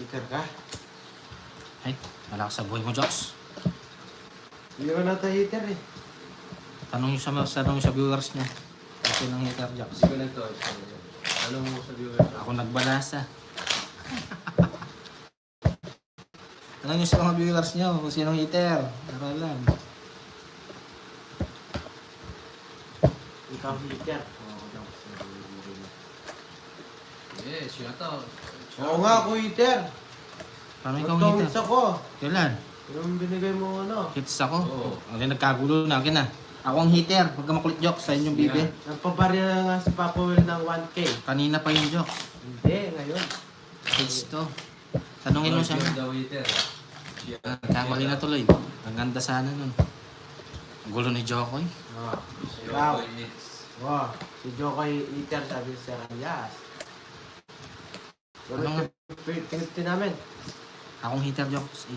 Heater ka? Ay, malakas sa buhay mo, Joks. Hindi ko na ito heater eh. Tanong nyo sa viewers niya. Kasi ng heater, Joks. Hindi ko lang ito. Ano mo sa viewer? Ako nagbalasa. Tanong nyo sa mga viewers niyo kung sinong heater. Para alam. Ikaw heater. Yes, siya to. Oo nga ako heater. Paano ikaw Nagkawits heater? ako. Kailan? Yung binigay mo ano. Hits ako? Oo. Ano, nagkagulo na. Akin na. Ako ang heater. Huwag ka makulit, Joks. Sa inyong bibi. Nagpabarya na nga si Papa Will ng 1K. Kanina pa yung Joks. Hindi, ngayon. Hits to. Tanungin mo siya. The waiter. Kamali na tuloy. Ang ganda sana nun. Ang gulo ni Jokoy. Oh. Wow. Mix. Wow. Si Jokoy heater sabi sa Rayas. Ano nga? Pinagti namin. Akong heater, Joks.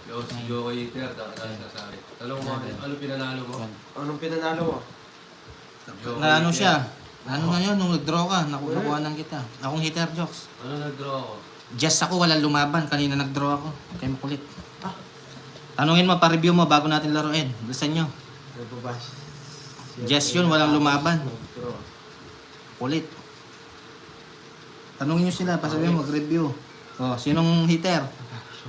Yo, si Joe Waiter. Nasasabi. Talong mo, ano pinanalo mo? Anong pinanalo mo? Na ano siya? Ano na yun? Nung nag-draw ka, nakuhanan kita. Akong heater, Joks. Ano nag-draw ako? Just ako, walang lumaban. Kanina nag-draw ako. Kaya makulit. Ah. Tanungin mo, pa-review mo bago natin laruin. Bilisan nyo. Nagbabash. Just yun, walang lumaban. Kulit. Tanungin nyo sila, pasabihin mo, mag-review. Oh, sinong heater?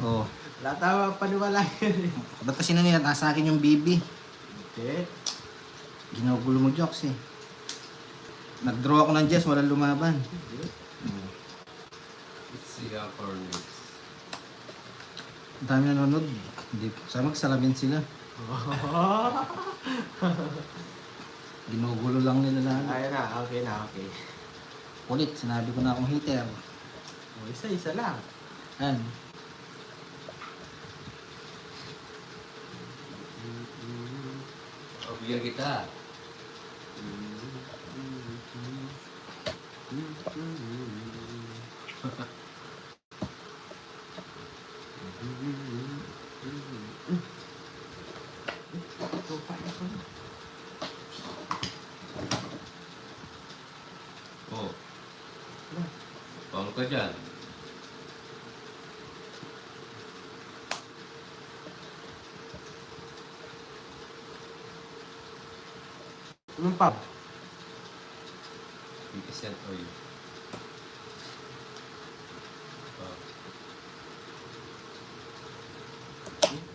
Oh, Wala tawa, paniwala yun. ba't kasi na nila, nasa akin yung BB. Okay. Ginugulo mo, Joks eh. Nag-draw ako ng Just, walang lumaban. It's the Cornix. Ang dami nanonood. Hindi, sana magsalamin sila. Ginugulo lang nila lang. Ayun na, okay na, okay. Kulit, sinabi ko na akong heater. O, isa-isa lang. Yan. O, bigyan kita. Oh. Paul ka dyan. Anong pub? 50% oil. Oh.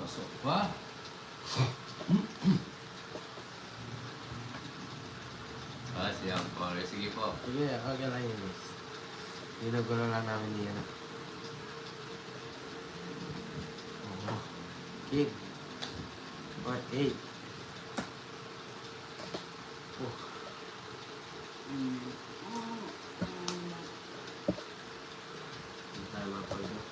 Pasok pa. Siyang pare. Sige po. Sige, okay lang yun. Ginugulo lang namin yan. Oh. Kid. Or 8. Oh. Hindi tayo mapagod.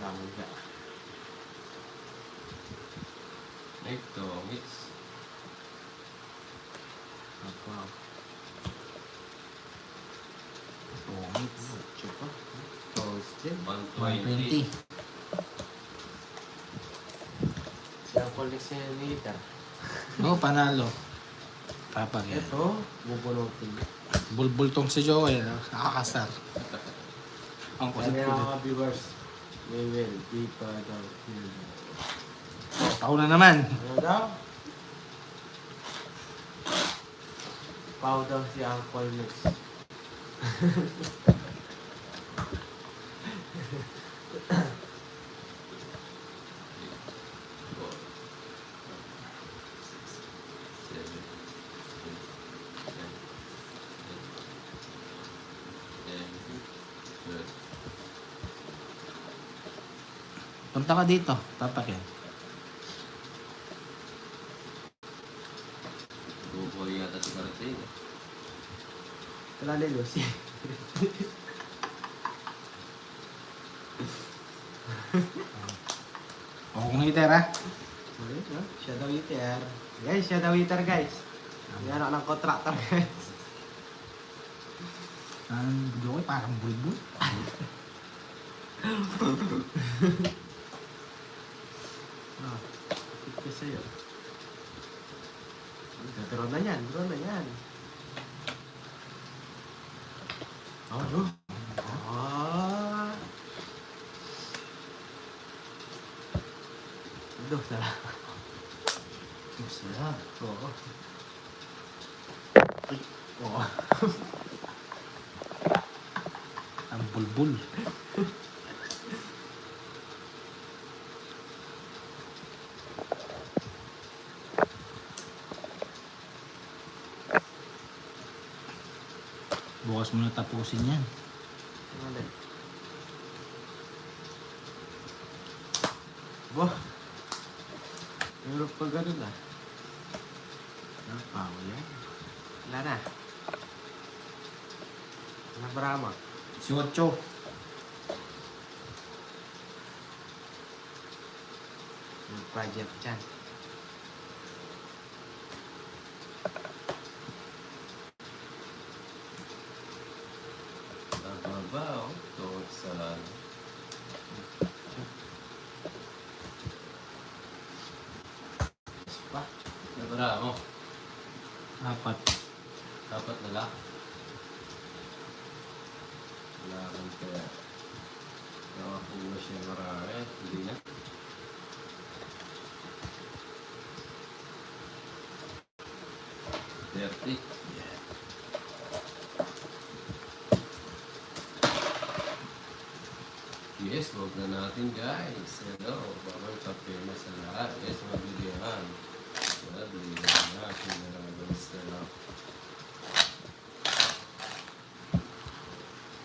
Langga. Ito, mix. Ako. Pongit. Chupa. Toasted. 120. 120. Siya ang collectionator. No, panalo. Papagyan. Ito, bubunutin. Bulbul tong si Joey. Nakakasar. Ang kulit Kaya ko. mga viewers, we will be proud of you. Ako na naman. Ano daw? Pau daw si Uncle Mix. Punta ka dito. Papakyan. Bubuhay yata si Karating. Wala ni Lucy. O kung heater ha. Siya daw eater. Guys, siya daw eater guys. Yan ako ng contractor guys. Ang Jokoy parang bulbul. Ah, tip ko sa'yo. Draw na yan, draw na yan. Oh, no. Ah. Dos na lang. Tapos na. Oo. Ay, oo. Ang bulbul. Bukas mo na tapusin yan. Ano? Wah. Meron pa ganun ah. Napaw yan. Wala na. Nabrama. Si Ocho. Yung project dyan. Nababa, oh. Tungkol sa... Pa. Nabara mo. 4. Dapat na lang. Wala kang kaya. Nakakuha siya marami. Hindi na. Dirty. Yes, huwag na natin guys. Hello, bawal kape na sa lahat. Yes, mabilihan. Mabilihan natin na nagalis na lang.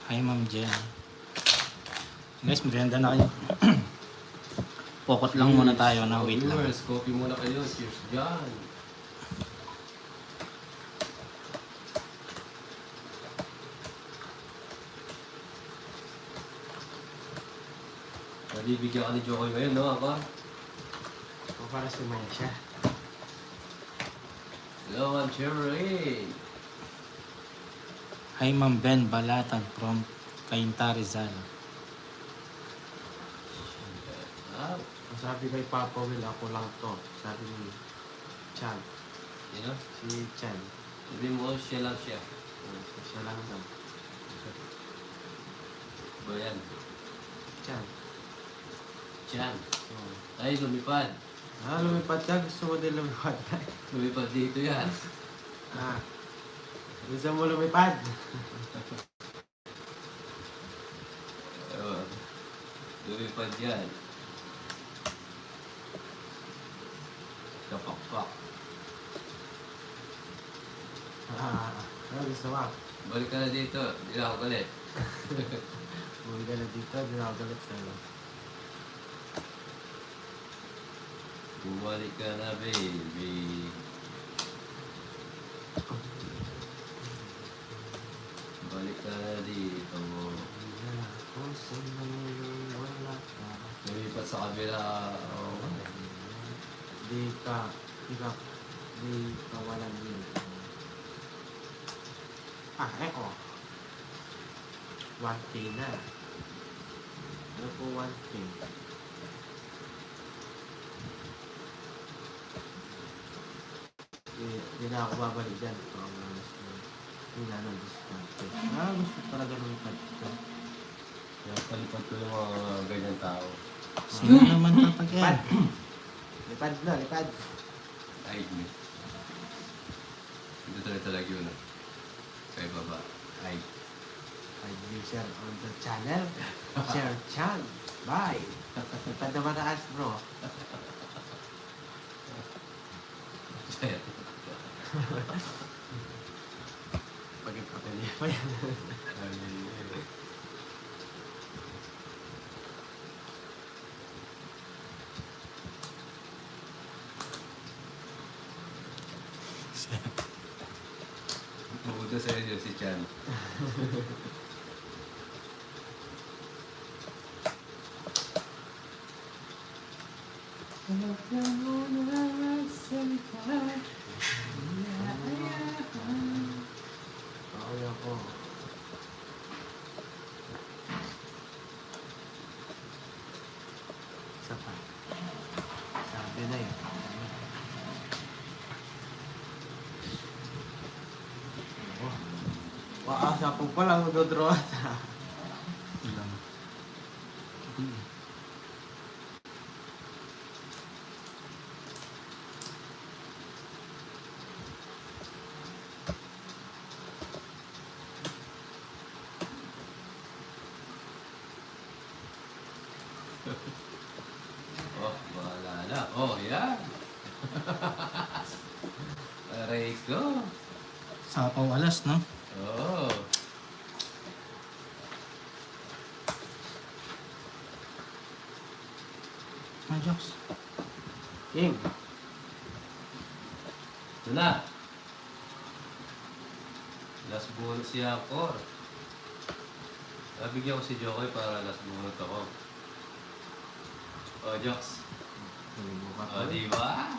Hi, Ma'am Jen. Guys, merienda na kayo. Pokot lang muna tayo na wait lang. Viewers, coffee muna kayo. Cheers dyan. Nabibigyan ka ni Jokoy ngayon, no? Ako? O para sumaya siya. Hello, I'm Cherry. Hi, Ma'am Ben Balatan from Cainta, Rizal. Ah, Ang sabi kay Papa Will, ako lang to. Sabi ni Chan. you know? Si Chan. Sabi mo, siya lang siya. Siya lang daw. Ba yan? Chan. Chan. Oh. Ay, lumipad. Ah, lumipad ka? Gusto mo din lumipad ka? Lumipad dito yan. Ah. Gusto mo lumipad? Lumipad yan. Kapakpak. Ah. Ano gusto mo? Balik ka na dito. Hindi na ako galit. Muli ka na dito, di na ako galit sa'yo. Bumalik ka na, baby. Balik ka na dito. Kung sino wala ka. Lumipat sa kabila. Oh. Di ka walang yun. Ah, eko. 1K na. Ano po 1K? Hindi na ako babalik dyan. Hindi na nang discount. Ah, gusto talaga lumipad ko. Kaya palipad ko yung mga ganyan tao. Sino naman papagyan? Lipad na, lipad. Hide me. Dito na talaga yun. Kay baba. Hide. Find user on the channel. Share Chan. Bye. Lipad na mataas, bro. Pag-ipatin niya pa yan. Pupunta sa inyo si Chan. Waasa po pala magdodraw ata. Ilang. Oh, bahala na. Oh, yan. Aray ko. Sapaw alas, no? Oh. Ah, jokes. King. Ito na. Last bonus si Akor. Nabigyan ko si Jokoy para last bonus ako. Oh, Jokes. Oh, di ba?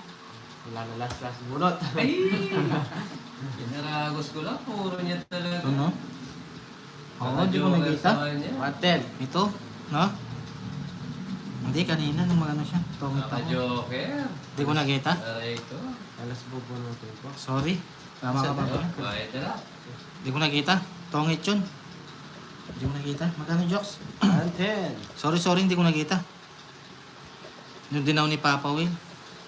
Wala na last bunot. Ay! Pinaragos ko lang. Puro niya talaga. Ito, no? Oo, di ko Naka-joker nakita. sa kanya. 110. Ito, no? Hindi, kanina nung ano siya. Tungit ako. Naka-joker. Di ko nakita. Aray ko. Alas bubunutin ko. Sorry. Tama ka ba? Kahit na. Di ko nakita. Tungit yun. Di ko nakita. Magkano jokes? 110. Sorry, hindi ko nakita. Yung dinaw ni Papa Will.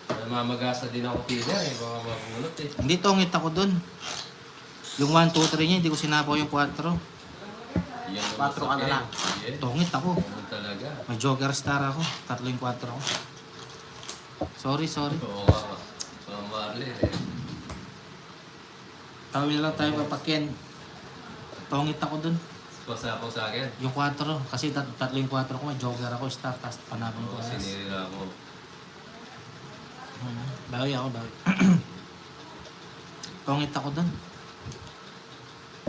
Namamagasa din ako pila eh. Baka mabunot eh. Hindi, tungit ako dun. Yung 1, 2, 3 niya, hindi ko sinapaw yung 4. Yan ang 4 ka na lang. Yeah. Tungit ako. Ganun talaga. May Joker Star ako. 3 yung 4 ako. Sorry. Oo nga. Mga Marlin eh. Tawin lang tayo papakin. Tungit ako dun. Pasa ako sa akin. Yung 4. Kasi 3 yung 4 ko. May Joker ako. Star. Tapos panapon ko. Oo, sinirila ako. Bawi ako. Tungit ako dun.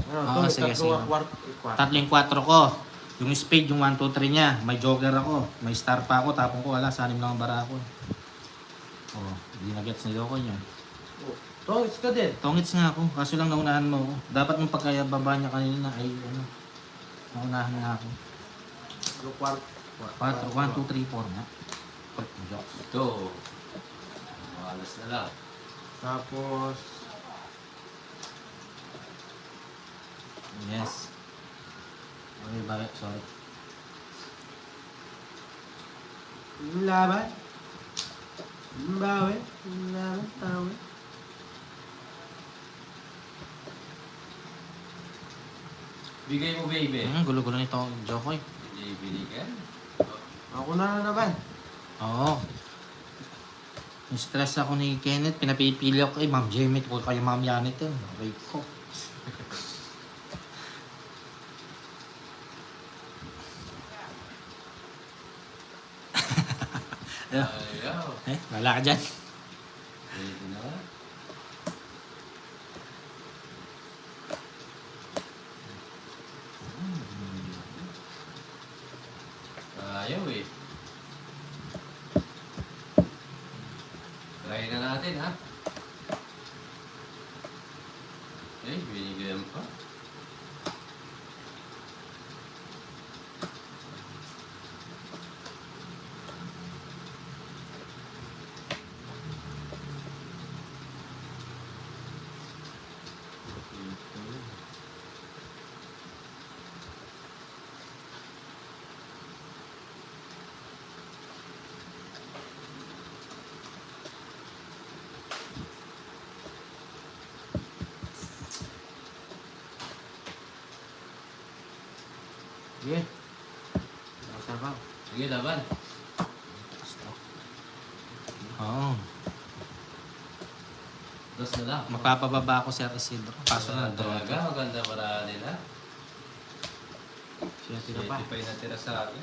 Ano, Oo, sige. 3 yung 4 ko. Yung spade, yung 1, 2, 3 niya. May Joker ako. May star pa ako. Tapong ko wala. Sanim lang ang bara ako. Oh, hindi na gets ni Doko yun. Tongits ka din. Tongits nga ako. Kaso lang naunahan mo ako. Dapat nung pagkayababa niya kanina ay ano. Naunahan nga ako. 4, 1, 2, 3, 4 nga. Jokes. Ito. Malas na lang. Tapos, Yes. Okay, balik. Sorry. yung laban. Yung bawi. Yung laban, tawi. Bigay mo baby. Gulo-gulo nito ang Jokoy. Hindi binigyan. Ako na naman. Oo. Stress ako ni Kenneth. Pinapipili ako kay Ma'am Jamie. Kung kayo Ma'am Janet yun. Okay ko. Ayaw. Wala ka dyan. Pwede na. Ayaw eh. Try na natin ha. Binigyan pa. Sige. Sabaw. Sige, laban. Oo. Dos na lang. Mapapababa ako si Isidro. Kaso na nag-draw. Talaga, maganda para nila. Siya tira pa. 85 na tira sa akin.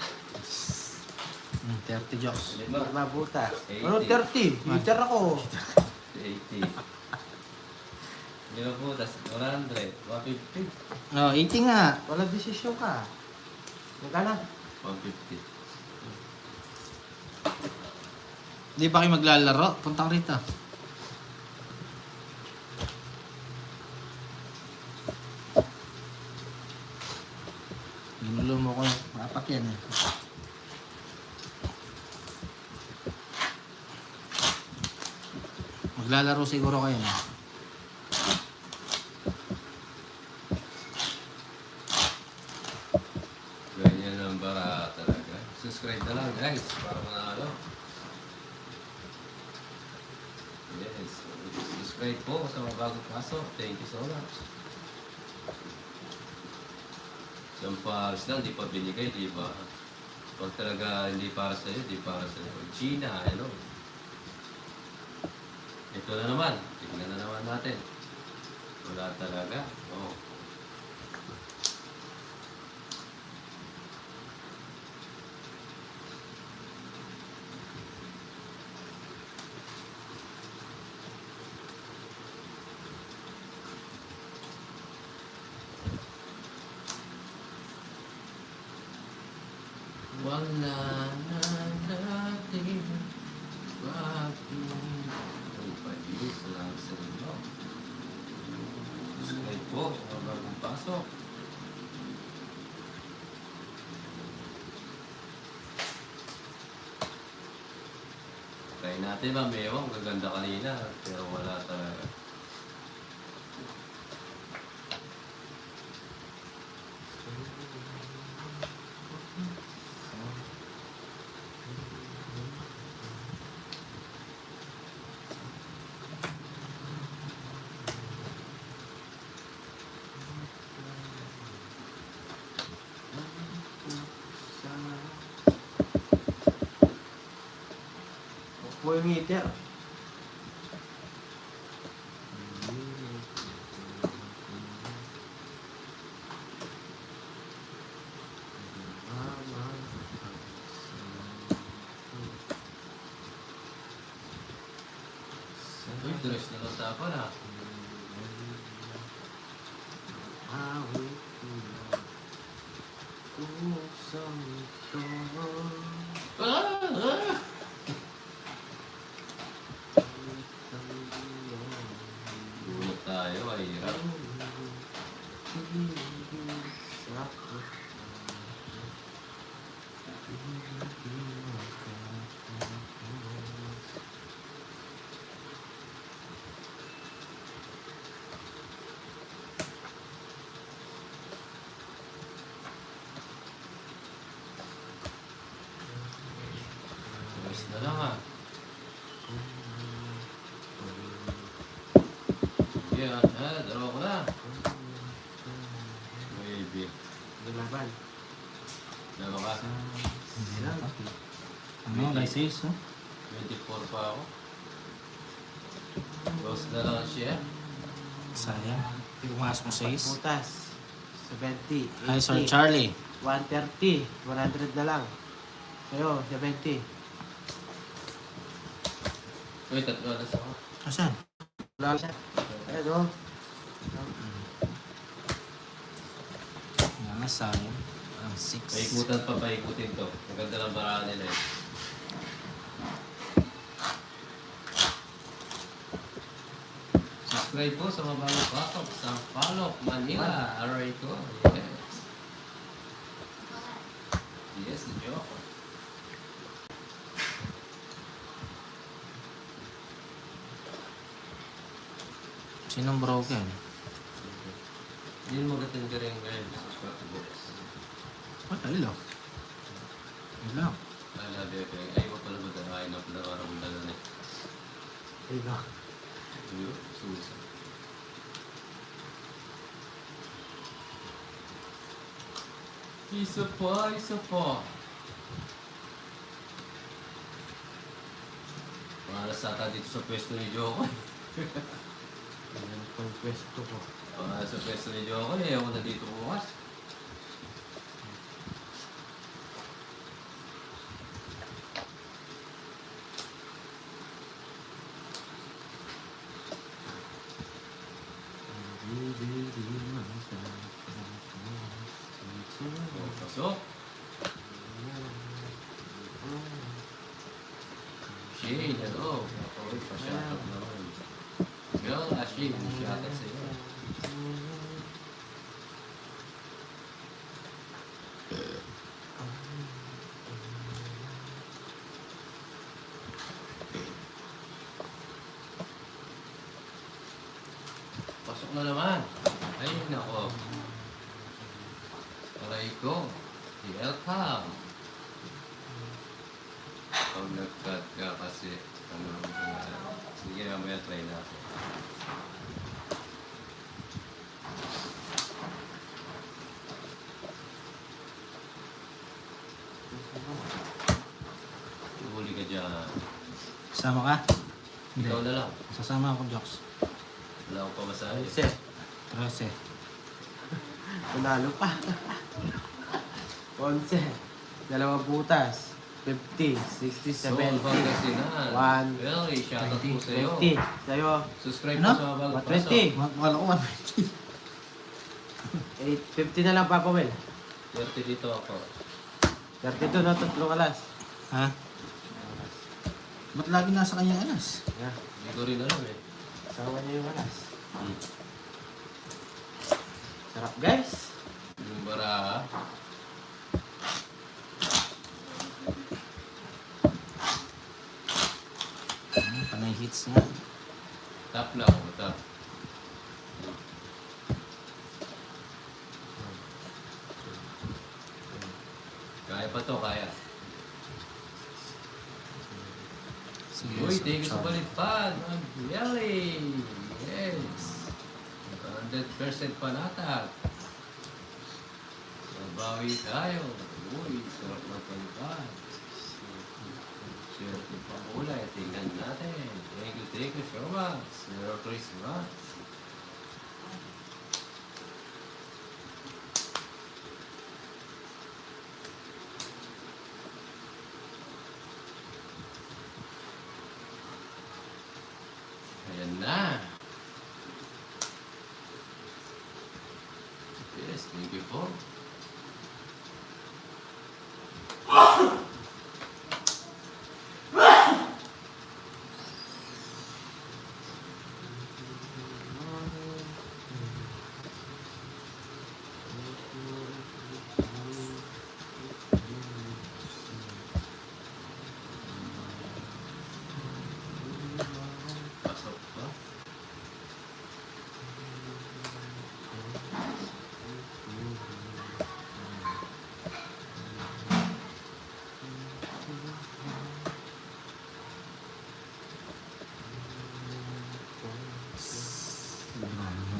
30 jokes. Pag mabutas. 80. Ano, 30? Liter ako. 80. Hindi po, tas 100. 150. Oh, 80 nga. Wala desisyon ka. Magkano? 150. Di ba kayo maglalaro? Punta ko rito. Ginulo mo ko yung mapak yan eh. Maglalaro siguro kayo na. para manalo. Yes. Subscribe po sa mga bagong pasok. Thank you so much. Yung Paris lang, di pa binigay, di ba? Pag talaga hindi para sa'yo, di para sa'yo. Gina, ano? Ito na naman. Tingnan na naman natin. Wala talaga. Oh. Wala na natin bakit ang pag-ibig lang sa inyo. Subscribe po sa mga bagong pasok. Try natin ba, Mewang? Gaganda kanina, pero wala talaga. Mo yung heater. Uy, dress na lang tapan ah. Bulot tayo, ay hirap. Dress na lang ah. Yeah, dalawa ko na. Maybe. Laban. Dalawa ka. Hindi lang. Ano, license, no? 24 pa ako. Boss na lang siya. Sayang. Hindi pumasok mo 6. Putas. 70. Hi, Sir 80, Charlie. 130. 100 na lang. Sa'yo, 70. Uy, tatlo alas ako. Asan? Wala siya. Ayun, oh. Nga, sayang. Ang 6. Paikutan pa, paikutin to. Ang ganda ng barahan nila eh. Subscribe po sa mga bagong pasok sa Palok, Manila. Aray ko. Yes. Yes, joke. Sinong broken? Hindi mo magandang ka rin ngayon sa Scott Box. Wala, ilaw. Ilaw. Lalabi ako. Ay, wag pala ba darahin na pala parang dala na. Ayun, oh. Ayun, susa. Isa pa, isa pa. Malas ata dito sa pwesto ni Joko. Ayan po yung pwesto ko. Sa pwesto ni Joko, eh. Ako na dito bukas. Oh, pasok. Shane, hello. Uy, pa-shoutout naman. Girl, Ashley, shoutout sa iyo. Pasok na naman. Ay, nako. Aray ko. Si Elcam. Pag nag-cut ka kasi, ano, sige mamaya try natin. Huli ka dyan. Sama ka? Hindi. Ikaw na lang. Sasama ako, Joks. Wala akong pamasahe. 11. 13. Panalo pa. 11. Dalawang butas. 50, 60, So, 70. Pangasinan. One, Well, shoutout po sa'yo. 20. Sa'yo. Subscribe Ano? po sa mga bago pasok. 20. Wala ko 50 na lang, Papa Will. 30 dito ako. 32 na, tatlong alas. Ha? Ba't lagi nasa kanyang alas? Yeah. Hindi ko rin alam eh. Sawa niya yung alas. Hmm. Sarap, guys. Yung bara, Panay hits nga. tap lang ako, tap. Kaya pa to, kaya. Sige. Uy, thank you sa balitpad. Really? Yes. 100% panatag. Mabawi tayo. Uy, sarap na balitpad. Share ko pa kulay. Tingnan natin. Thank you so much. Merry Christmas. Ayan na. Yes, thank you po. Pasok pa.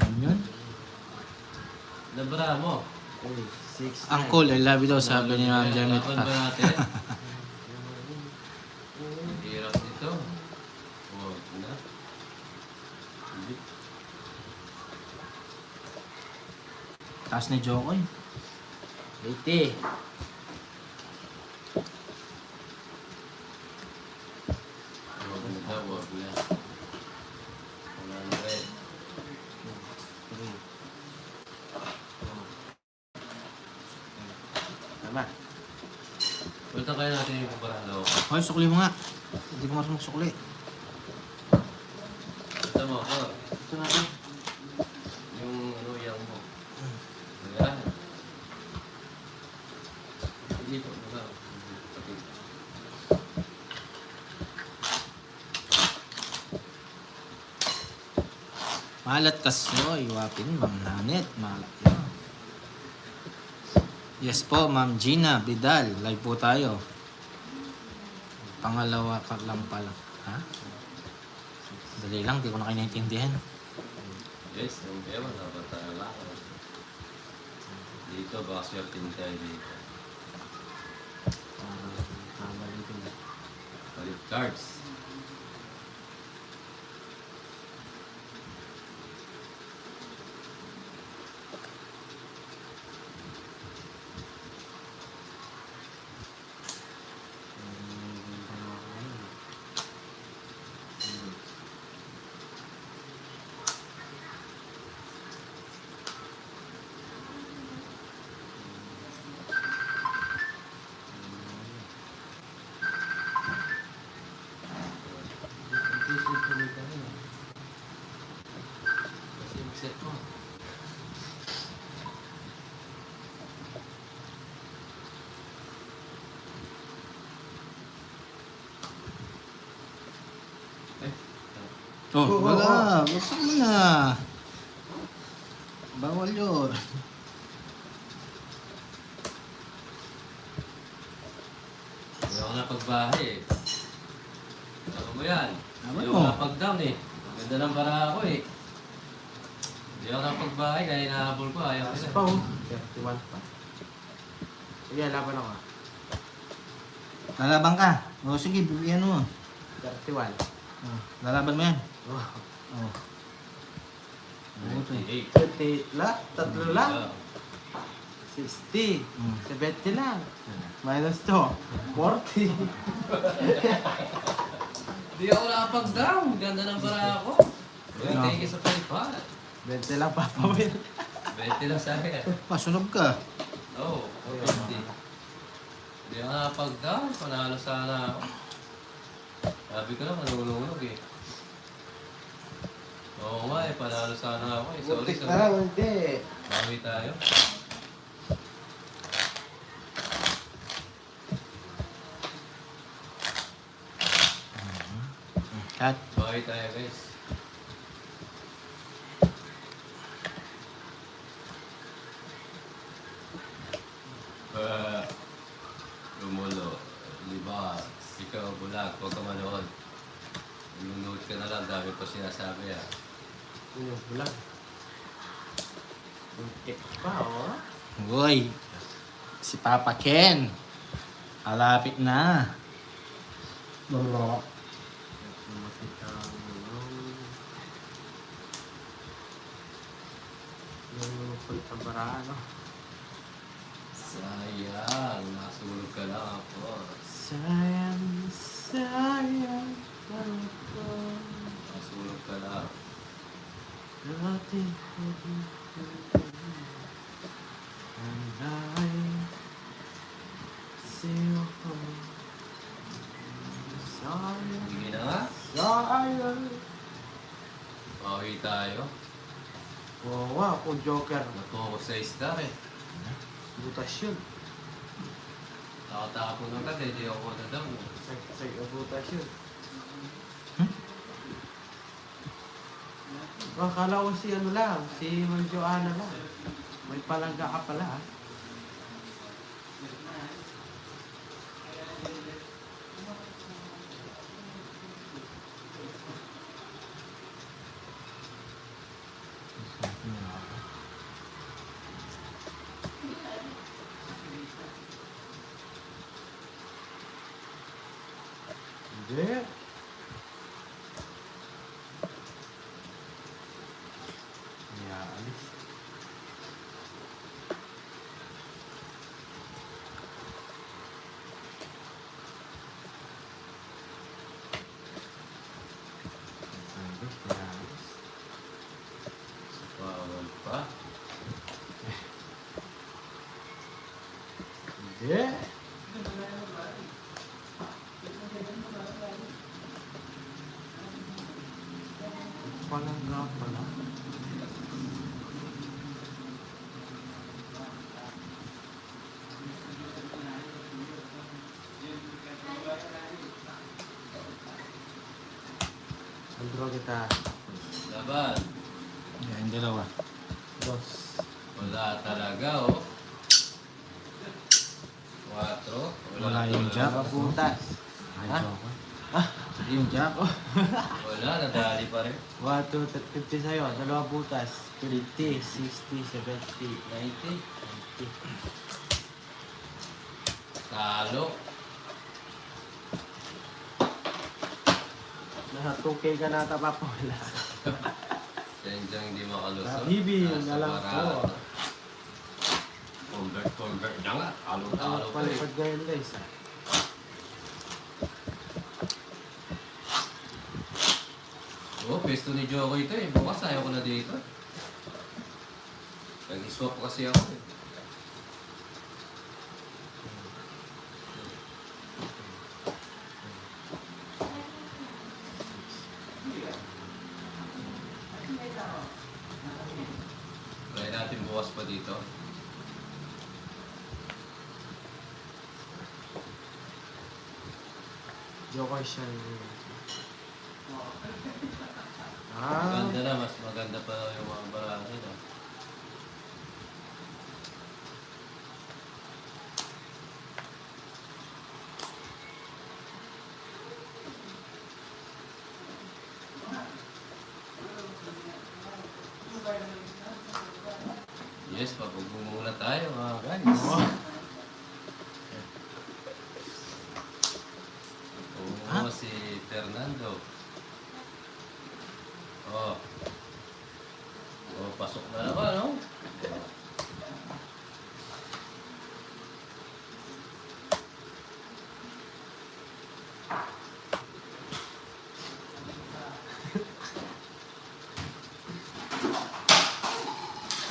Ano yun? Nabara mo. 6, Uncle, I love you daw, sabi ni Ma'am Janet. Laban ba natin? Ang hirap nito. Huwag na. Hindi. Taas ni Jokoy. 80. Huwag na daw, huwag na. 100. Tama. Palitan kaya natin yung paparalo. Hoy, sukli mo nga. Hindi ko marunong sukli. Palitan mo ako. Ito natin. Yung ano, yang mo. Ayan. Hindi po, baka. Malat kasoy, wapin, Ma'am Nanet. Malat yun. Yes po, Ma'am Gina Vidal. Live po tayo. Pangalawa ka lang pala. Ha? Dali lang, di ko na kayo naintindihan. Yes, ang ewan na ba tayo lang. Dito, baka swertin tayo dito. Kamali din. Palit cards. Kasi yung set mo. Eh, Oh, wala. Buksan mo na. Bawal yun. wala ko na pagbahay eh. Ano mo yan? Tama Hindi mo. ako napag-down eh. Ganda ng bara ako eh. Hindi ako napagbahay kaya hinahabol ko. Ayaw ko Tapos na. pa oh. 31 pa. Sige, laban ako. Lalaban ka. O sige, bibigyan mo. 31. Oh, lalaban mo yan. Oh. Oh. Buti. 28. 28 lang. Tatlo lang. 60. Mm. 70 lang. Minus 2. 40. Hindi ako nakapag-down. Ganda ng bara ako. Thank you sa palipat. 20 lang papawin. 20 lang sa akin. Pasunog ka. Oo, 50. Hindi ako nakapag-down. Panalo sana ako. Sabi ko lang, manulunog eh. Oo nga eh, panalo sana ako eh. Sorry, Butik na sorry. lang, hindi. Bawi tayo. Cut. Bawi tayo guys. Lumulo. Libas. Ikaw bulag. Huwag ka manood. Lumunood ka na lang. Dami pa sinasabi ah. Yun yung bulag. Butik pa, oh. Uy. Si Papa Ken. Alapit na. Bro. Butik ang yung pagkabaraan, no? Sayang. Nasulog ka lang ako. Sayang, sayang ako. Nasulog ka lang. Ating ang ay siyo ko. Sayang, Sige na nga. sayang. Bawi tayo. Oo nga, kung Joker. Nag-focus sa star eh. Butas yun. Nakatapon agad eh. Di ako na daw. Say, butas yun. Akala ko si ano lang, si Ma'am Joanna lang. May palangga ka pala, ha? Hindi. Yeah, alis. Alis, kaya alis. Bawal pa. Hindi. Palangga pala. Andro kita. Laban. Yan, yung dalawa. Dos. Wala talaga oh. 4. Wala yung jack. Dalawa butas. Ay, Ha? joke. Yung jack. Wala, nadali pa rin. 1, 2, 3, 50 sa'yo. Dalawa butas. 20, 60, 70, 90, 90. Talo. Nasa 2K ka na tapapawala. Sendyang hindi makalusot. Bibi, yung Nasa alam barata. ko. Convert na nga. Ano Talo-talo pa rin. palipad ngayon guys, ha? Oh, pesto ni Joko ito eh. Bukas ayaw ko na dito. Nag-swap kasi ako eh. Try natin bukas pa dito. Joker siya. Maganda na, mas maganda pa yung mga barangay na. Yes, muna tayo mga guys. Oo, si Fernando. Oh. Oh, pasok na naman, no?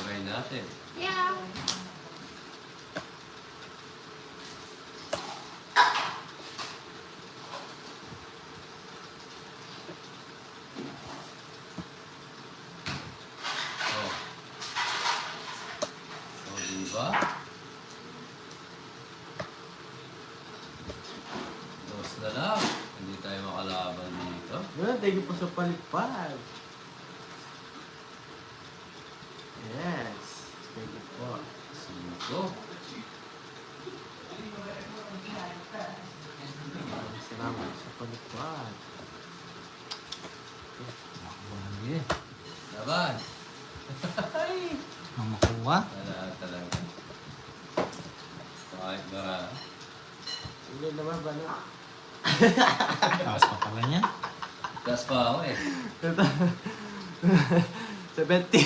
Try natin. Oh. Oh, diba? Dos na lang. Hindi tayo makalaban dito. Well, thank you po sa palipad. Yes. Thank you po. 5. Salamat sa palipad. Grabe. Laban. Ang makuha. Wala talaga. Kahit bara. Hindi naman ba na? Taas pa pala niya. Gas pa ako eh. 70.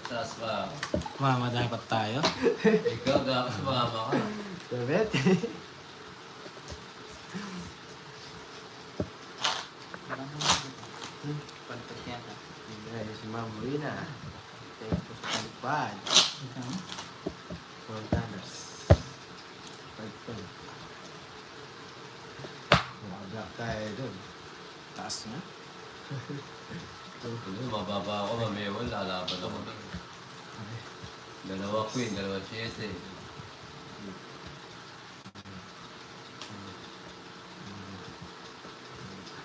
Taas pa ako. Mamadami pa tayo. Ikaw, dapat sumama ka. 70. Pantat yata. Hindi, si Ma'am Rina. Thank you po sa palipad. $12. $5. Wala tayo dun. Taas niya. Ano, mababa ako, mamewal, lalaban ako. 2 queen, 2 7.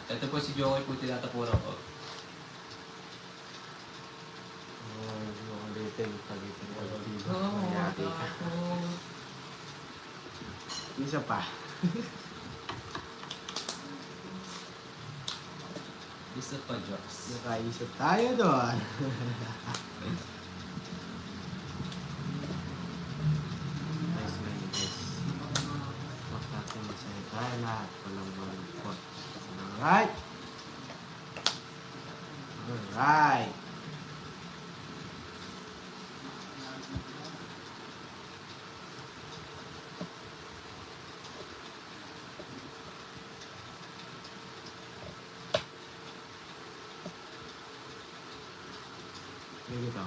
Ito po si Joey po tinatapunan ko. Yung ulitin, palitin ko lang dito. Oo, Magyari ka. Isa pa. Isa pa, Jocks. Nakaisip tayo doon. Nice man, guys. Huwag natin masaya tayo lahat. Walang malungkot. Alright. Alright. Ganito.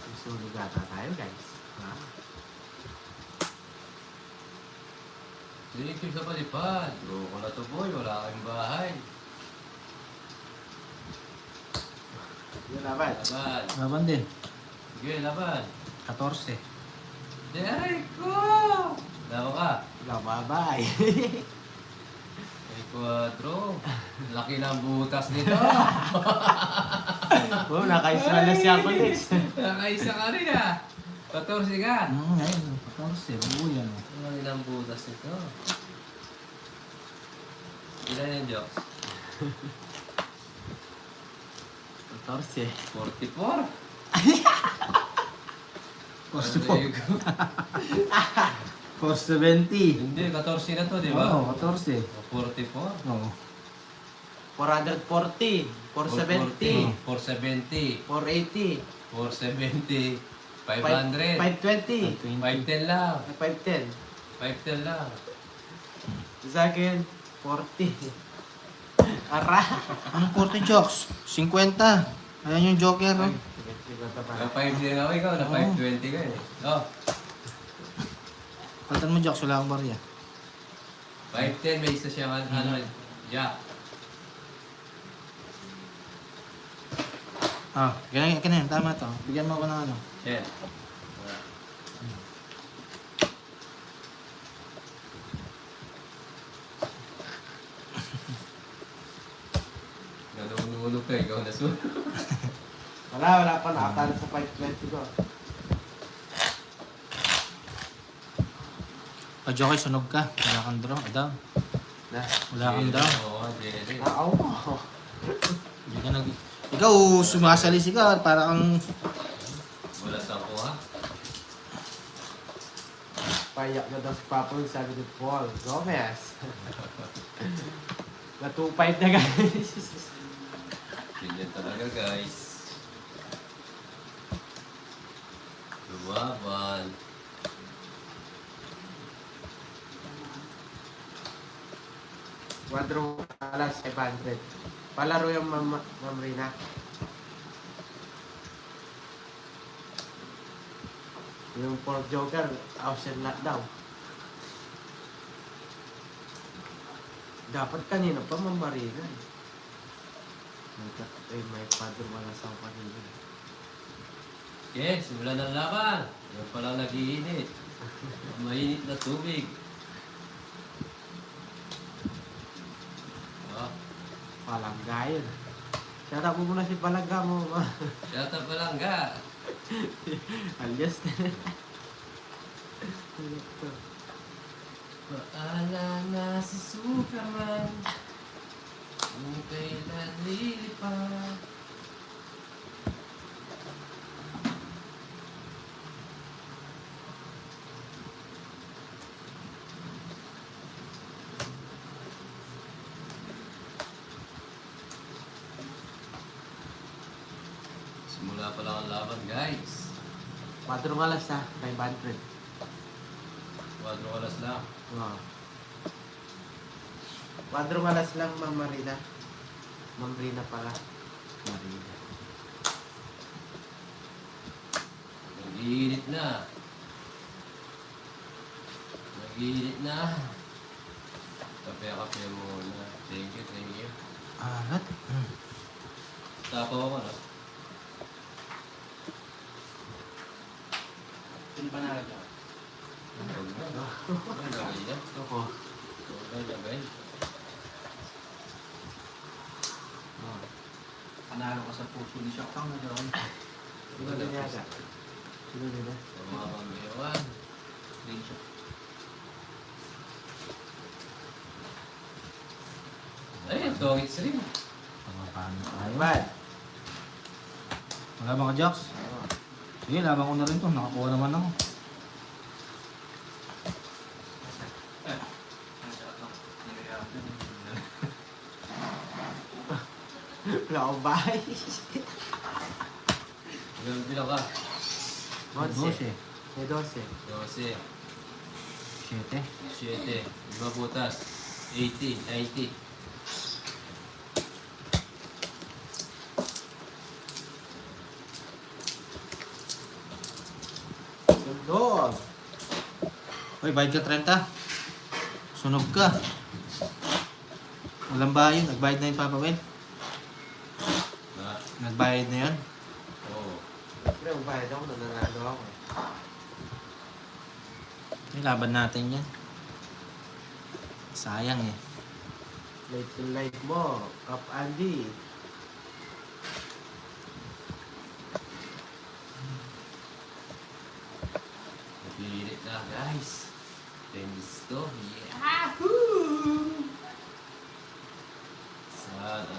Susunod ata tayo, guys. Ha? Thank you sa palipad. Bro ko na to boy, wala kang bahay. Yun laban. Laban. Laban din. Sige, laban. 14. Derek ko! Laban ka. Bye-bye. May 4. Laki ng butas nito. Oh, nakaisa na si ako next. Nakaisa ka rin ah. 14 ka. Ngayon, 14. Buo yan. Laki ng butas nito. Ilan yung jokes? 14. 44. 470. Hindi, 14 na to, di ba? Oo, 14. 44. Oo. 440. 470. 470. 480. 470. 500. 520. 510 lang. 510. 510 lang. Sa akin, 40. Ara. Anong 40 jokes? 50. Ayan yung joker. Oh. Na 5 din ako ikaw, na 520 ka eh. Oh, Palitan mo jokes, wala akong barya. 510 may isa siyang ano, jack. Ah, ganyan. Tama to. Bigyan mo ako ng ano. Yan. Nanununog ka, ikaw nasunod. Wala pa. Nakatalo sa 520 ko. Pag joker, sunog ka. Wala kang draw. Down. Na. Wala kang down. Oo, hindi. Nakaw mo. Hindi ka nag... Ikaw, sumasalisi ka. Para kang... Wala sa ako ha. Payak na daw si Papo, sabi ni Paul Gomez. Na 2-5 na guys. Ganyan talaga guys. Lumaban. Quadro alas 500. Palaro yung Ma'am Rina. Yung 4 joker, option lot daw. Dapat kanina pa Ma'am Marina. May quadro alas ako kanina. Okay, simulan ng laban. Yan pala nag-iinit. Mainit na tubig. Ah, Palangga yun. Shoutout mo muna si Palangga mo. shout out Palangga. Alias na. Paala na si Superman. Kung kailan lilipad. Simula pa lang ang laban, guys. 4 alas ha, 500. 4 oras lang. Wow. 4 alas lang Ma'am Marina. Ma'am Rina pala. Marina. Nag-iinit na. Nag-iinit na. Kape-kape muna. Thank you, thank you. Alat. Tapo ako, no? Pinapanalag ako. Huwag na. Huwag na lagay na. Ako. Huwag na lagay. Oh. Panalo ka sa puso ni Shakang na doon. Sino din yata? Sino din na? Mga pambiyawan. Green siya. Ayun, tongits rin. Paano tayo? Bad. Wala ba ka, Jax? Oh. Sige, laban ko na rin to. Nakakuha naman ako. Wala akong bahay. Ganun pila ka. 11. May 12. 12, 7. 7, 5 butas. 80, 90. Sundog. Uy, bayad ka 30. Sunog ka. Walang bayan. Nagbayad na yung Papa Will. Na. Nagbayad na yun. Oo. Siyempre, magbayad ako. Nananalo ako. May laban natin yan. Sayang eh. Late to life mo. Kap Andy. Nag-iinit na, guys. Tennis to. Yahoo! Sana.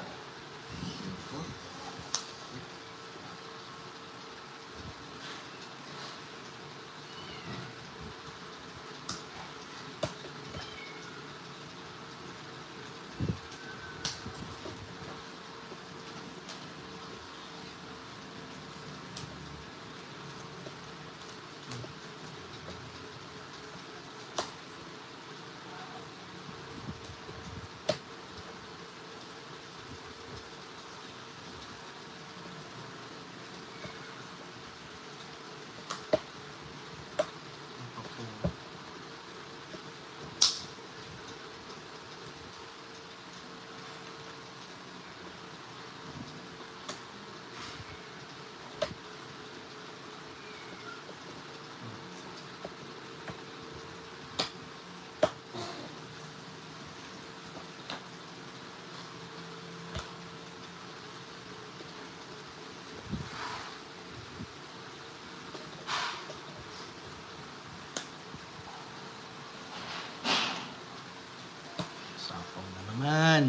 Sapong na naman.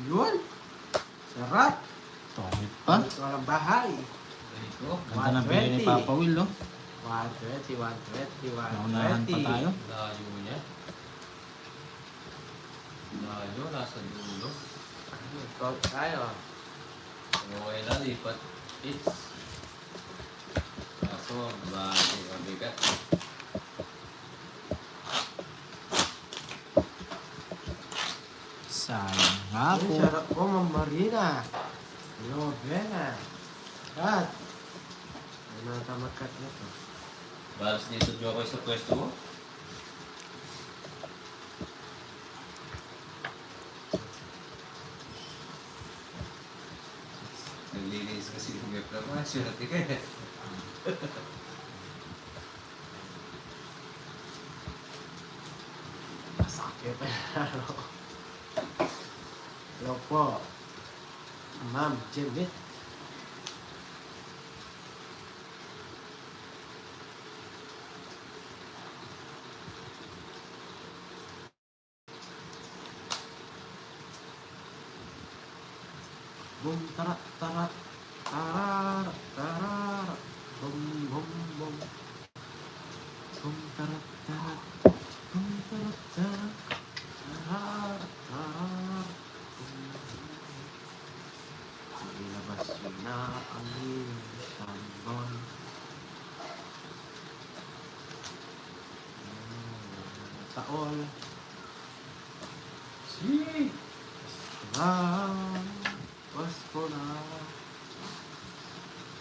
Yun. Sarap! Tongit pa. Ito walang bahay. Ito. Ganda ng bigay ni Papa Will, no? 120, 120, Naunahan pa 120. tayo. Layo niya. Layo, nasa dulo. Count tayo. Okay lang, lipat. It's. Kaso, mabigat. Sayang nga Ay, po. sarap po, Ma'am Marina. Novena. Kat. Ano na tamat-kat na to? Balas dito nyo ako sa pwesto mo. Naglilinis kasi yung web na mga syurati ka eh. Masakit. Hello po. Ma'am Jimit. Bum tarat tarat tarar tarar bum bum bum bum tarat tarat bum tarat tarat tarar tarar bum bum. Ilabas yun na ang iyong sambon. Taol. Si! Pasko na.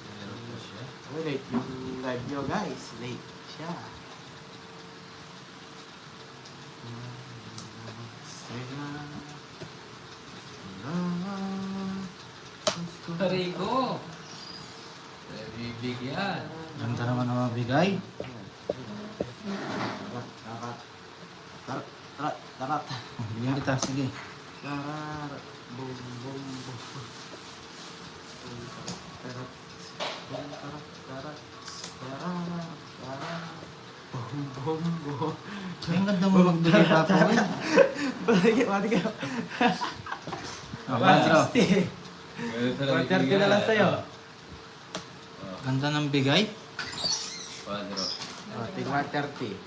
Meron po siya. Oh, late yung live nyo guys. Late siya. Rico! Bibigyan. Ganda naman ang mabigay. Tarat, tarat, tarat. Bigyan kita, sige. Tarar, bum, bum, bum. Tarat, bum, tarat, tarat, tarar, tarar, bum, bum, bum. Ay, ang ganda mo magbigay, Papa Will. Mati kayo. Oh, Pedro. 160. Ganun talaga 130 na lang sa'yo. Ganda ng bigay. Padro. Ting 130.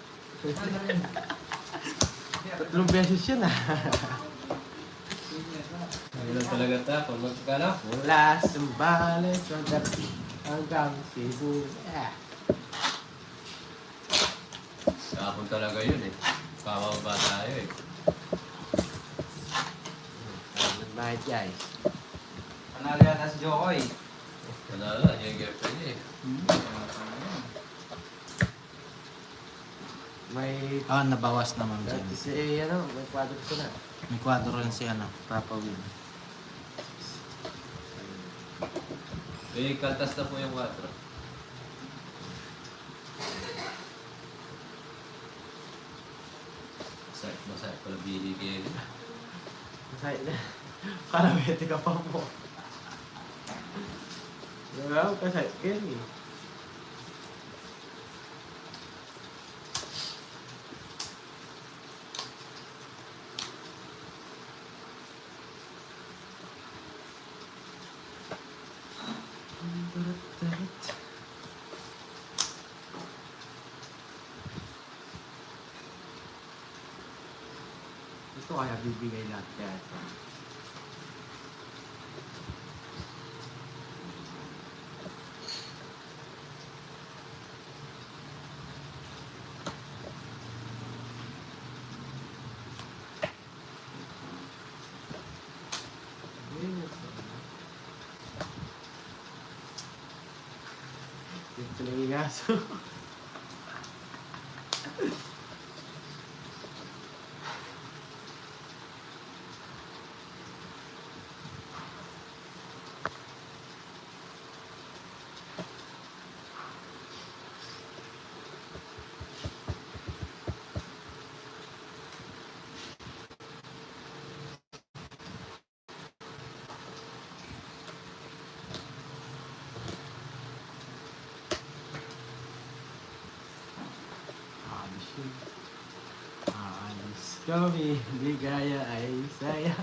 Tatlong beses yun ah. Ganun talaga ta. Kung magkakala. Mula Sambales, 130 hanggang Cebu. Yeah. Kahapon talaga yun eh. Pababa tayo eh. Bayad guys. Panalo yata si Jokoy. Panalo na, yung girlfriend niya eh. May Nabawas naman dyan. si ano, may kwadro ko na. May kwadro rin si Papa Will. Eh, kaltas na po yung 4. Masaya pala binigyan. Masaya na. Kalamete ka pa po. Diba? Kasi Kenny. Ito kaya bibigay lahat kaya ito. Ito lang yung aso. Alis kami, ligaya ay saya.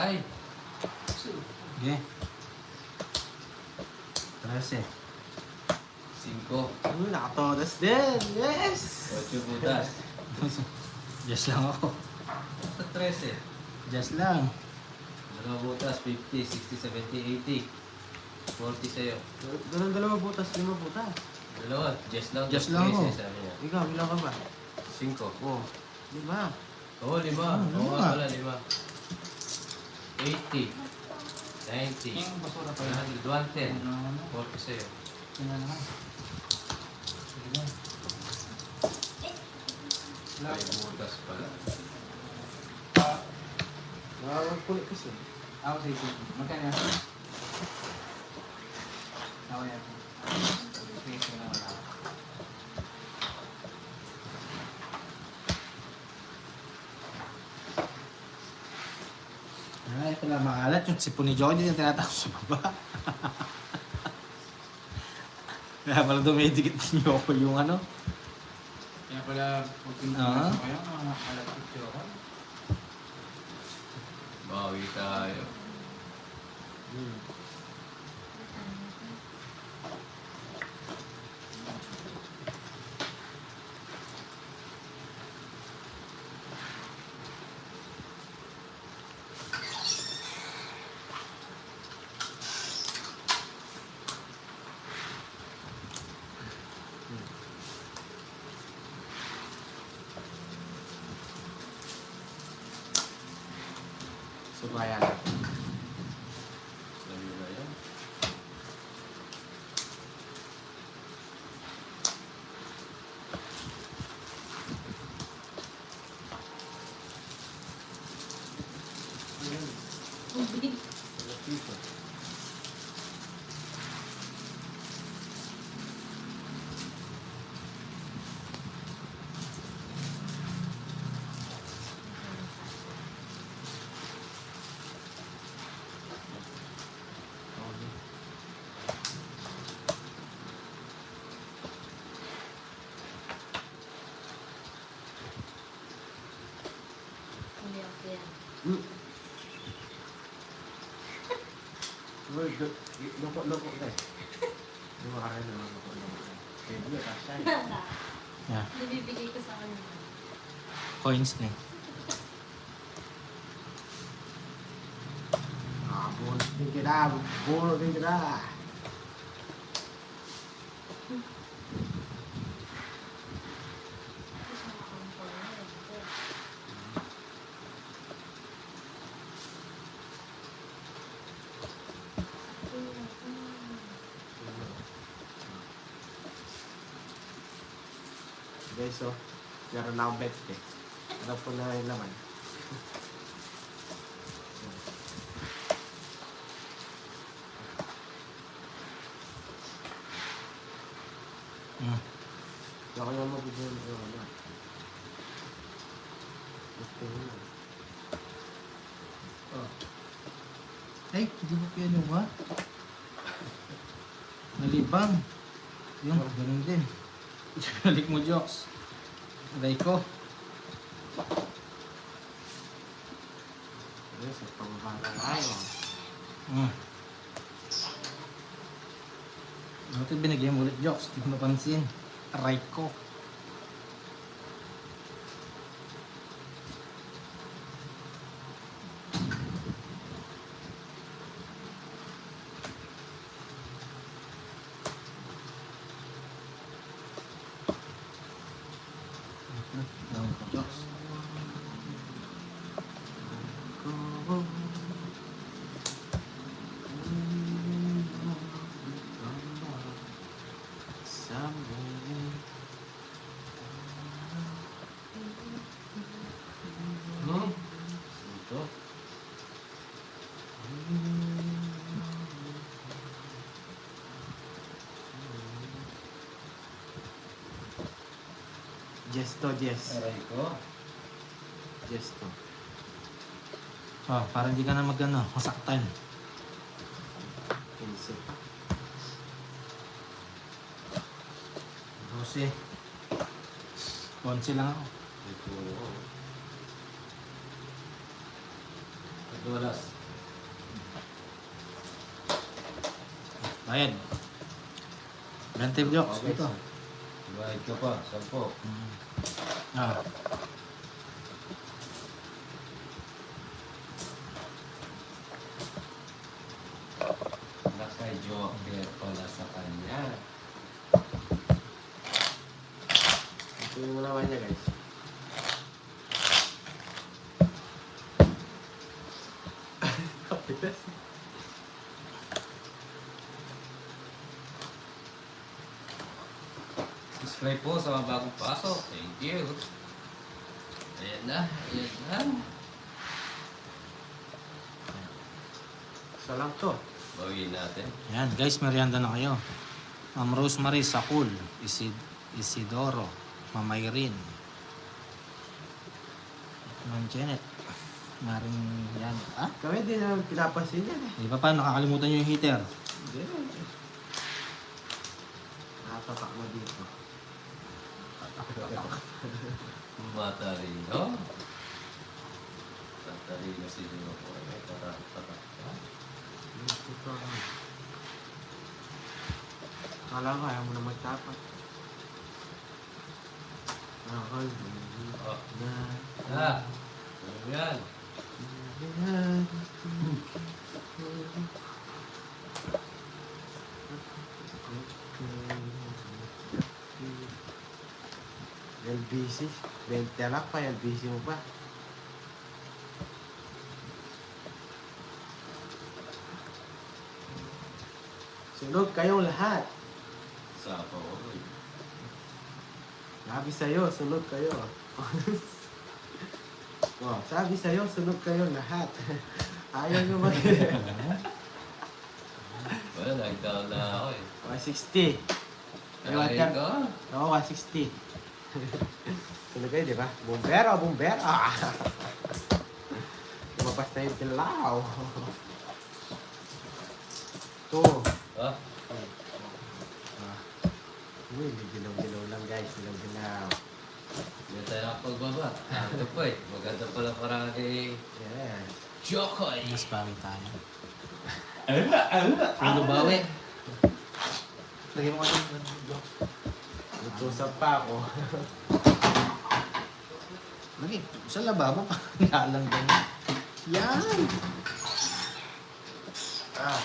Ay! Okay. 13. 5. Nakatodas din! Yes! 8 butas. Just lang ako. Sa 13. Just lang. 2 butas, 50, 60, 70, 80. 40 sa'yo. Ganun dalawa butas, 5 butas. Dalawa, just lang. Just lang ako. Sabi niya. Ikaw, bilang ka ba? 5. Oo. 5. Oo, 5. Oo nga pala, 5. 80. 90. Yung basura pa 100, 110. 40 sa'yo. Yun na naman. 5 butas pala. Nakakagpulit kasi. Ako sa isip. Magkano yan? Ako yan. Sige, sige naman ako. Ay, pala maalat. Yung sipon ni Johnny yung tinatapos sa baba. Kaya pala dumidikit niyo ako yung ano. Kaya pala, pag Ah. pinuntahan ko kayo, mga malapit siya ako. Bawi tayo. Subayan natin. Sabi na yan. Hindi ako yan. Loko guys. Di ba kaya naman loko? Hindi, kasya. Yeah. Nabibigay ko sa kanya. Coins na eh. Bunot din kita. Bunot din kita. Guys, so, meron na akong bet eh. Ano po na yung laman? Mm. Ako yung mabibigyan yung ano. Gusto mo na. Ay, hindi mo kinuha. Nalibang. Yun, ganun din. Balik mo, Jokes. Aray ko. Ano, sa pababara tayo. Buti binigyan mo ulit, Jokes. Hindi ko napansin. Aray ko. Down ko, Jokes. Ito. Gesto, yes. Aray ko. Gesto. Oh, para hindi ka na masaktan. 15. 12. 11 lang ako. Ito. Ito, alas. Bayad. 20 jokes Okay, dito. sir. Bayad ka pa, 10. Ah. Naka-joker pala sa kanya. Ito yung naman niya guys. Kapitas. Subscribe po sa mga bagong pasok. Thank you. Ayan na, ayan na. Isa lang to. Bawin natin. Ayan, guys, merienda na kayo. Ma'am Rosemary Sakul, Isidoro, Ma'am Irene, Ma'am Janet, Maring yan. Ah? Kami din naman pinapansin yan eh. Di ba pa, nakakalimutan nyo yung heater. Hindi. Nakatatak na dito. Matarino. Matarino si Joko. Ay, tatak. Ito. Kala ko ayaw mo na magtapat. Akal. Oh. Na. Ah, ano yan? LBC. 20 lang pa, LBC mo pa. Sunog kayong lahat. Sapa ko. Sabi sa'yo, sunog kayo. Oh, sabi sa'yo, sunog kayo lahat. Ayaw nyo mag... Wala, nag-down na ako eh. 160. Ay, Ay, water. ko. Oo, 160. Sunog kayo, di ba? Bumbero, bumbero. Lumabas na yung tilaw. Ito. Ha? Uy, dilaw-dilaw lang guys. Dilaw-dilaw. Hindi tayo nakapagbaba. Ito po eh. Maganda pala parang kay Yes. Jokoy. Mas bawi tayo. Ano bawi? Lagyan mo kasi ng jokes. Utusap pa ako. Lagi, sa lababo pa. Nalang ganyan. Yan! Ah.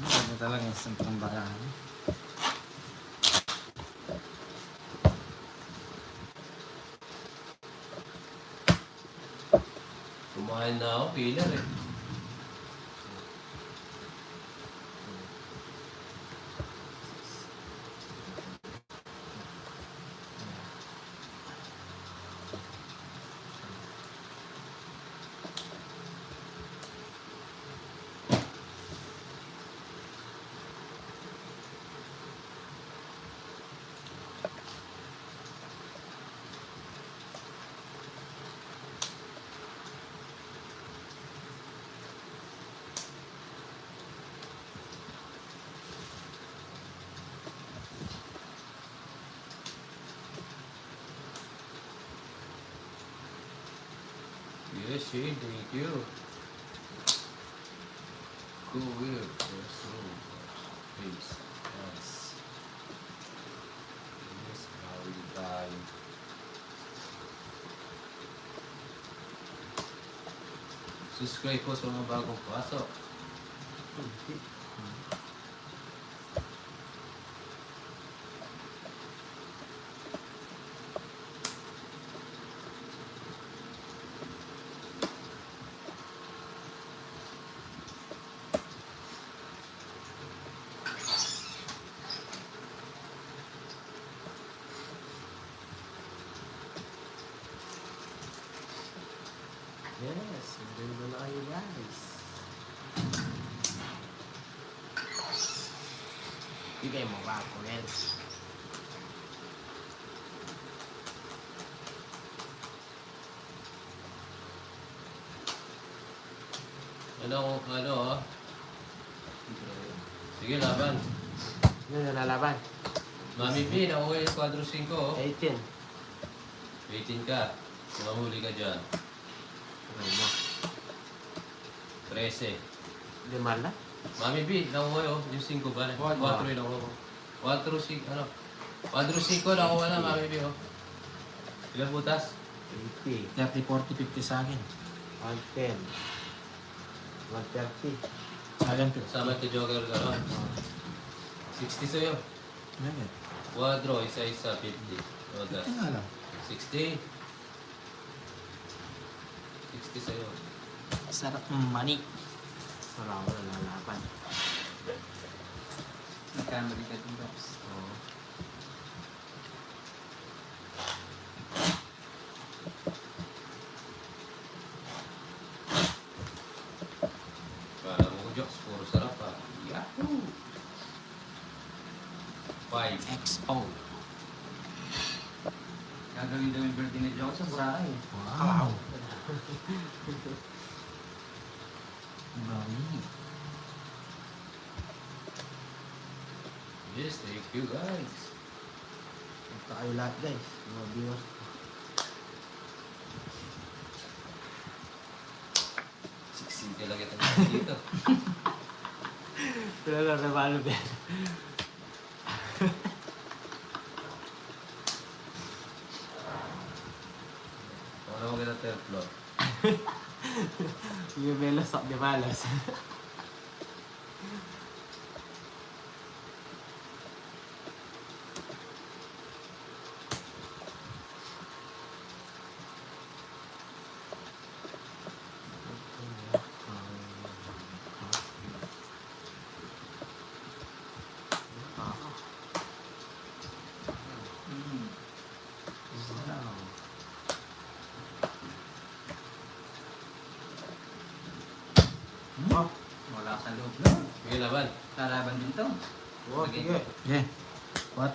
Ano talaga yung sentrong barahan. Kumain na ako, pillar eh. Yes, Shane, thank you. Cool weird. Yes, peace. Yes. Yes, how we die. Subscribe po sa mga bagong pasok. Yes, maganda na kayo guys. Bigay mo ba ako, Nels? Ano oh? Sige, laban. Ano na nalaban? Mami B, nakuha yung quadro 5 oh. 18. 18 ka. Mahuli ka dyan. Ano mo? 13. Lima na? Mami B, nakuha yun. Yung 5 ba? 4 yung nakuha ko. 4, 5, ano? 4, 5 nakuha na, Mami B, oh. Ilang butas? 80, 30, 40, 50 sa akin. 110, 130. Sa akin, 50. Sama ito Joker ka ron. 60 sa'yo. Bakit? Quadro, isa-isa, 50. Butas. Ay nga lang. 60. 60 sa'yo. Sarap ng mani. Wala ko na lalaban. Nagkamali ka din, Docs. Oo. Para mo, Jokes, puro sarap pa. Yahoo! 5. Expo. Gagawin daw yung birthday ni Joe sa Boracay. Wow. Dami. Yes, thank you guys. Punta kayo lahat guys. Mga viewers. Siksinte lang ito dito. Pero na naman ba? Ano mo kita third floor? Yung melos ak di malas. Oh, Wala sa loob na. Sige, laban. Lalaban din to. oh, sige. Okay. 4.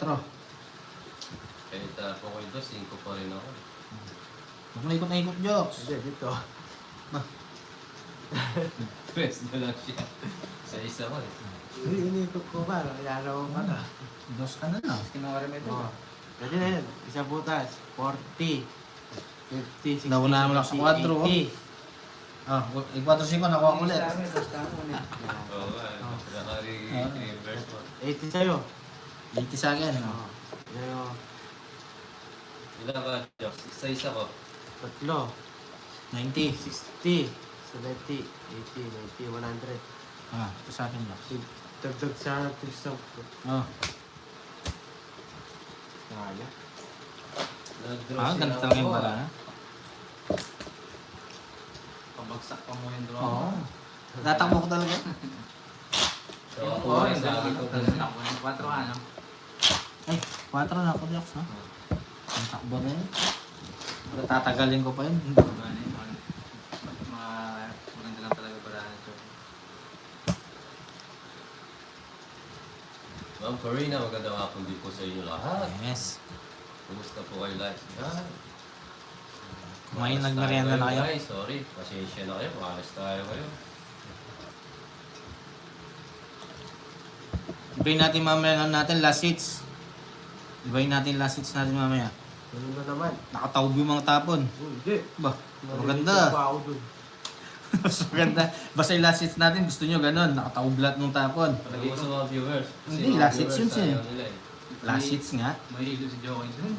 Kahit po ko ito, 5 pa rin ako. Huwag na ikot na ikot, Jokes. Hindi, dito. Press na lang siya. Sa isa ko eh. Iniikot ko ba? Kaya mo pa na. Dos ka na lang. Kinuha rin mo ito. Oh. Pwede na yun. Isang butas. 40. 50, 60, Nauna mo lang sa 4, oh. 80. Ah, 4-5 nakuha ko ulit. Basta ako ulit. Oo nga, naka-reverse mo. 80 sa'yo. 80 sa akin. Oh. Ngayon, Ilan ka, Jokes? Isa-isa ko. tatlo. 90. 60. 70. 80. 90. 100. Ah, ito sa akin, Jokes. Dagdag sa tisang. Oh. Kaya. Nag-draw Ah, sila ganito lang yung ako, bara. ah. Pabagsak pa mo yung draw. Oo. Tatakbo ko talaga. So, Yung ako oh, rin yung sa akin ko. takbo ng 4 ano. Ay, 4 na ako, Jokes, no? Ang takbo na yun. Tatagalin ko pa yun. Maganda lang talaga barahan ito. Ma'am Corina, magandang hapon din po sa inyo lahat. Yes. Kumusta po kayo lahat? Yan. Kumain, Maalas nagmerienda tayo na kayo? Guys, sorry. Pasensya na kayo. Maalas tayo kayo. Ibayin natin mamaya natin last hits. Ibayin natin last hits natin mamaya. Ano na naman? Nakataob yung mga tapon. Hindi. Ba, Narinig maganda. ko pa ako dun. Mas maganda. Basta yung last hits natin, gusto nyo ganun. Nakataob lahat ng tapon. Ano mo sa mga viewers? Kasi Hindi, mga last hits viewers, yun siya. ayaw nila eh. Last hits nga. May hilo si Joey dun.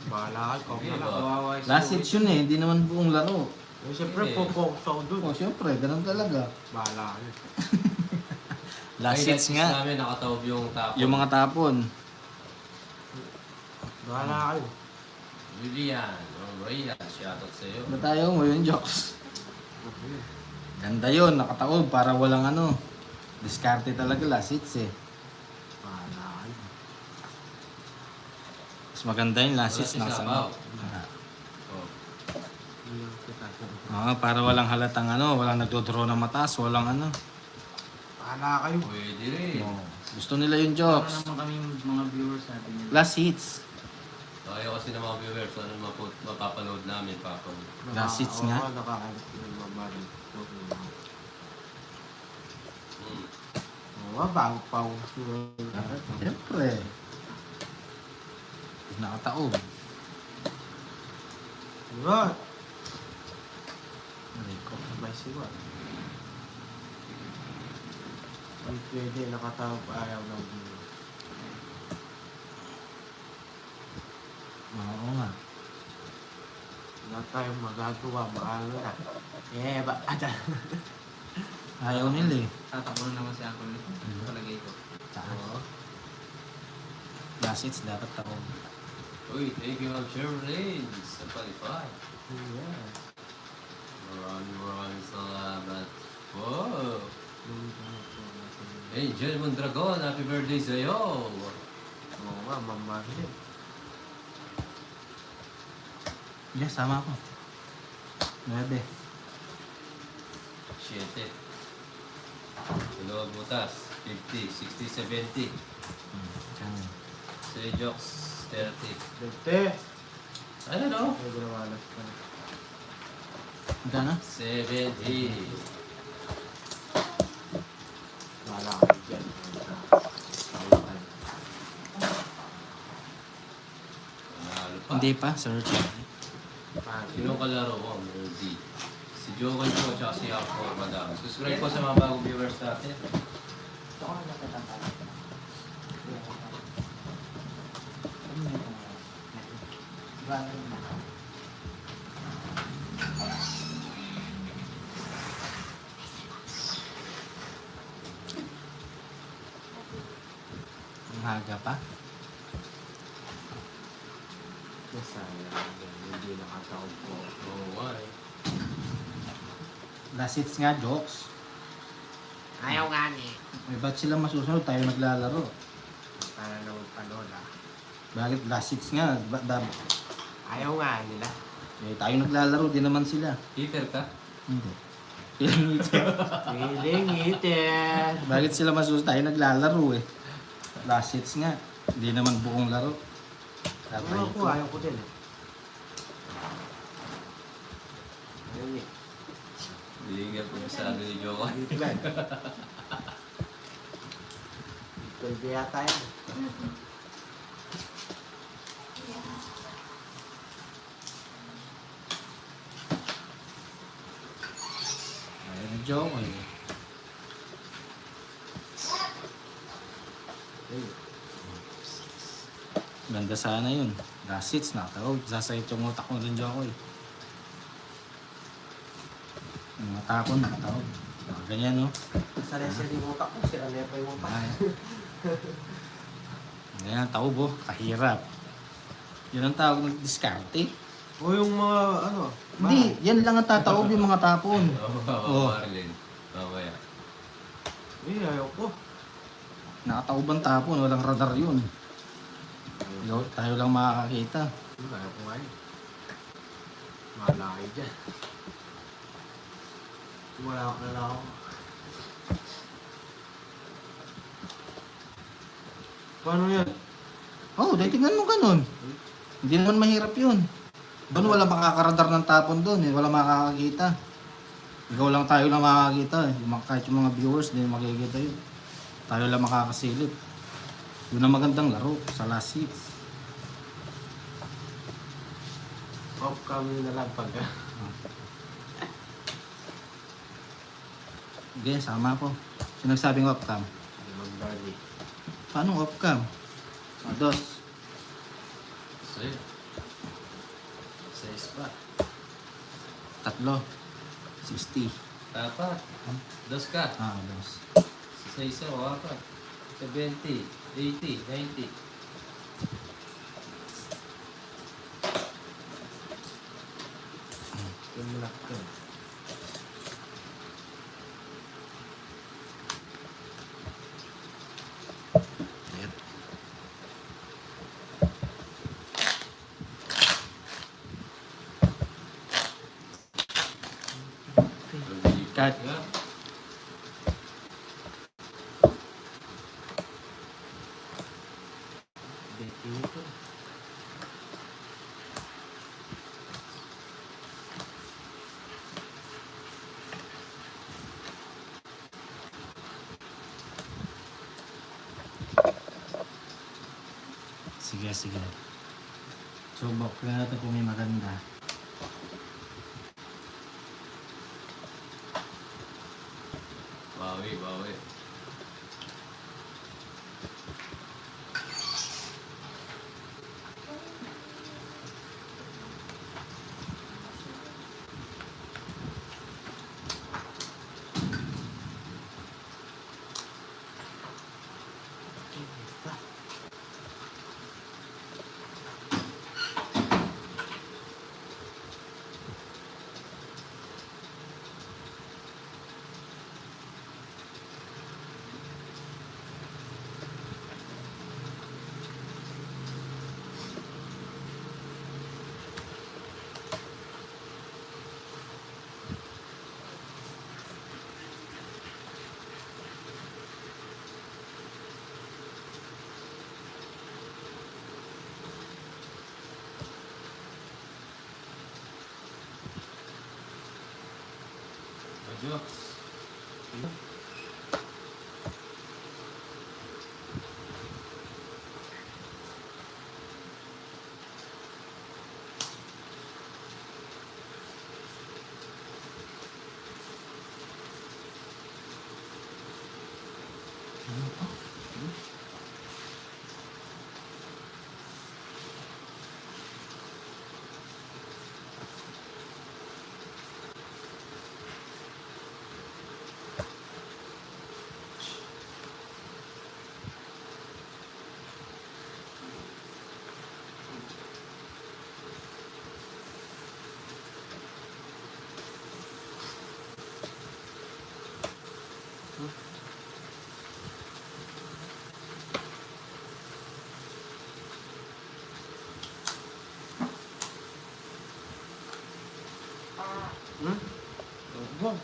Bahala ka. Sige, Okay ba? lang. Kawawa si Last Joey. hits yun eh, hindi naman buong laro. Eh, siyempre, Hindi. focus ako dun. Oh, syempre, ganun talaga. Bahala ka. Last Ay, hits hits nga. namin nakataob yung tapon. Yung mga tapon. Bahala kayo. Julian, Rhea, shoutout sa iyo. Ba tayo mo yun, Jokes? Ganda yun, nakataob para walang ano. Diskarte talaga last hits eh. Bahala kayo. Mas maganda yung last Wala hits si nasa Sabaw. Oh. Hindi lang kita. Para walang halatang ano, walang nagdodraw ng mataas, walang ano. Bahala kayo. Pwede rin. Oh, gusto nila yung Para Jokes. naman kami mga viewers natin yun. Last hits. Ayaw kasi ng mga viewers, ano mapapanood namin, Papa. Last hits nga. Oo, nakakalit yung mamarin. Oo, bago pa ako sumunod. Siyempre. Nakataob. Diba? Aray ko. Sabay siwa. Hindi pwede, nakatawag ayaw ng view. Oo nga. Wala tayong magagawa, maalo na. Eh, ba? Ayaw nila eh. Tatakbo na naman si Uncle nito. Palagay ko. Oo. Last hits dapat ako. Uy, thank you, Ma'am Sherlyn. Sa palipad. Yes. Maraming salamat. Wow! Angel Mondragon, happy birthday sa'yo! Oo nga, mamahal. Yes, sama ako. 9. 7. Dalawang butas. 50, 60, 70. Diyan. Sejox, 30. Dente! I don't know. May ginawalas ka. Magkano? 70. Wala kayo dyan. Tawagan. Panalo pa. Hindi pa, search. Sino kalaro ko? Melody. Si Joe Concho at si Ako, madam. Subscribe po sa mga bagong viewers natin. Ang haga pa. Sayang. Hindi nakatawag ko. Oh, why? Last hits nga, jokes. Ayaw nga ni. Eh, ba't sila masusunod? Tayo naglalaro. Para naman panola. Bakit last hits nga? Ayaw nga nila. Eh, tayo naglalaro, di naman sila. Peter ka? Hindi. Ilang hits. Feeling itin. Bakit sila masusunod? Tayo naglalaro eh. Last hits nga. Hindi naman buong laro. Tatay Ayaw ko, ko. ayaw ko din. Ayaw ni. Bigyan ko sa ano ni Joe. Itigad. Pwede yata yan. Ayun ang joke eh. Ayun. Ganda sana yun. Last hits na. Tawag, sasayit yung utak mo dun, Joko eh. Yung mga tapon, nakatawag. Ganyan, no? Sanay siya yung utak ko. Sira na pa yung utak. Ay. Ganyan, tawag oh. Kahirap. Yun ang tawag ng diskarte. O yung mga ano. Hindi, yan lang ang tatawag yung mga tapon. Oo, Marlene. Mamaya. Eh, ayaw ko. Nakatawag ang tapon, walang radar yun. Tayo lang makakakita. Ayaw ko nga yun. Malaki dyan. Wala ko na lang ako. Paano yan? Oh, dahil tingnan mo ganun. Hindi naman mahirap yun. Doon wala makakaradar ng tapon doon, eh. Wala makakakita. Ikaw lang tayo lang makakakita. Eh. Kahit yung mga viewers, hindi makikita yun. Tayo lang makakasilip. Yun ang magandang laro sa last hits. Off kami na lang pag Sige, sama ko. Sinagsabing off cam. mag-barley. Paano off cam? Dos. Sa'yo. Sa ispa. 3. 60. Dapat. Dos ka. Dos. Sa isa o apat. 70, 80, 90. Yung malak ko. Ayan. Cut. Yeah. Dito. Sige, sige. Subok na natin kung may maganda. Bawi, bawi. Jokes. Ano pa? Hmm? Wow.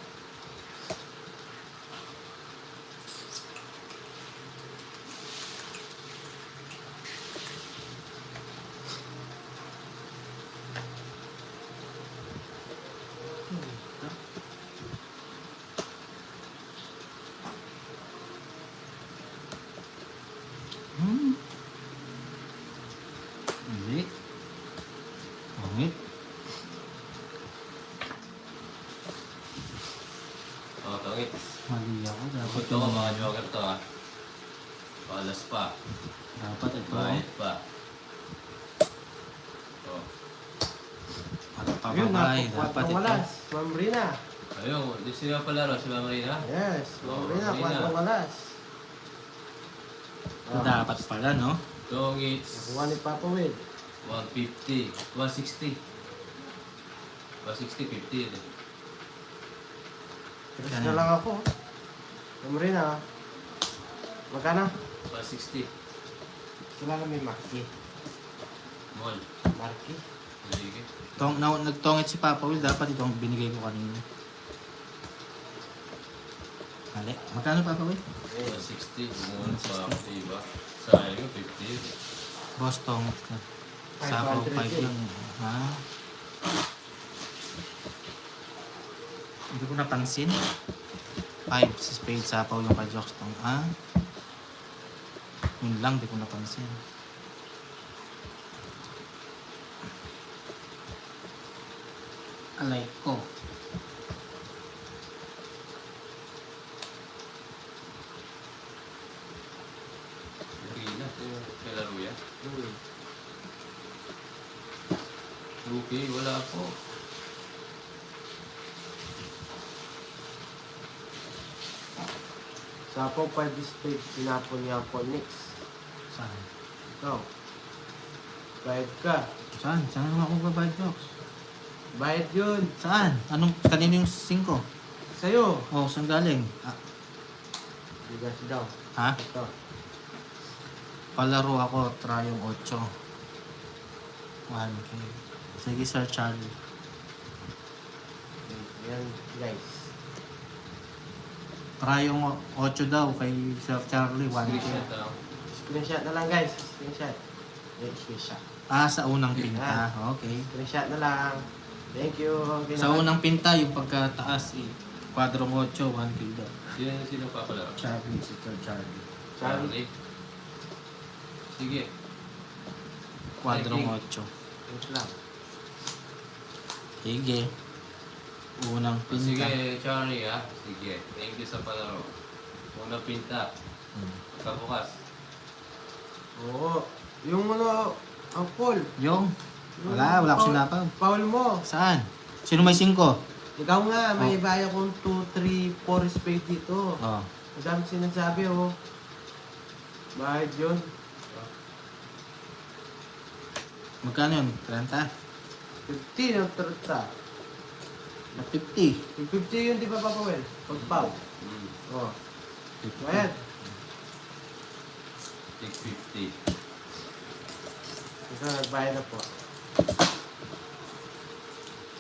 Hmm. Hindi. Pangit. Oh, tangit. Mali ako. Dapat Ito ko mga joker to ah. Palas pa. Dapat ito. Bayad pa. Oh. Para Ayun, pababay. nakukuha Dapat ng ito. walas. Ma'am Rina. Ayun, di sila palaro si Ma'am Rina. Yes, Ma'am Oh, Rina, Rina. 4 walas. Ito dapat pala, no? Tongits. Nakuha ni Papa Will. 150. 160. 160, 50. Tres Yan. na lang ako. Ma'am Rina. Magkano? 160. Wala na may Marky. Mall. Marky. Sige. Nagtongit si Papa Will. Dapat ito ang binigay ko kanina. Mali. Magkano Papa Will? 160. Mall pa. Diba? Sayang yung 50. Boss, tongit ka. Sapaw 5 500 lang. Ha? Hindi ko napansin. 5 sa spade sapaw yung kay Jockstone. Ha? Yun lang, di ko napansin. Alay ko. Rina. Kay laro yan. Hmm. Okay, wala po. Sapaw 5 spade. Sinapon niya po next. Saan? Ikaw. Bayad ka. Saan? Saan naman ako babayad, Jocks? Bayad yun. Saan? Anong, kanino yung 5? Sa'yo. Oh, saan galing? Ah, Bigas daw. ha? Ito. Palaro ako, try yung 8. 1K. Sige, Sir Charlie. Yan guys. Try yung 8 daw kay Sir Charlie, 1K. Screenshot lang. Screenshot na lang guys. Screenshot. Screenshot. Ah, sa unang pinta. Okay. Screenshot na lang. Thank you. Sa unang pinta, yung pagkataas, kwadrong 8, 1K daw. Sino papalaro? Charlie, si Sir Charlie. Charlie. Sige. Kwadrong Thank 8. Wait lang. Sige. Unang O, pinta. sige, Charlie ah. Sige. Thank you sa palaro. Unang pinta. Hmm. Kabukas. Oo. Yung ano, ang Paul. Yung? Wala akong sinapaw. Paul mo. Saan? Sino may 5? Ikaw nga, may bayan kong 2, 3, 4 spade dito. Oh. Madami sinasabi oh. Bayad yun. Magkano yun? 30? 50 ang tarata. Na 50. Yung 50 yun, di ba Papa Well? Pagpaw. Hmm. Oh. Bayad. Take 50. Ikaw nagbayad na po.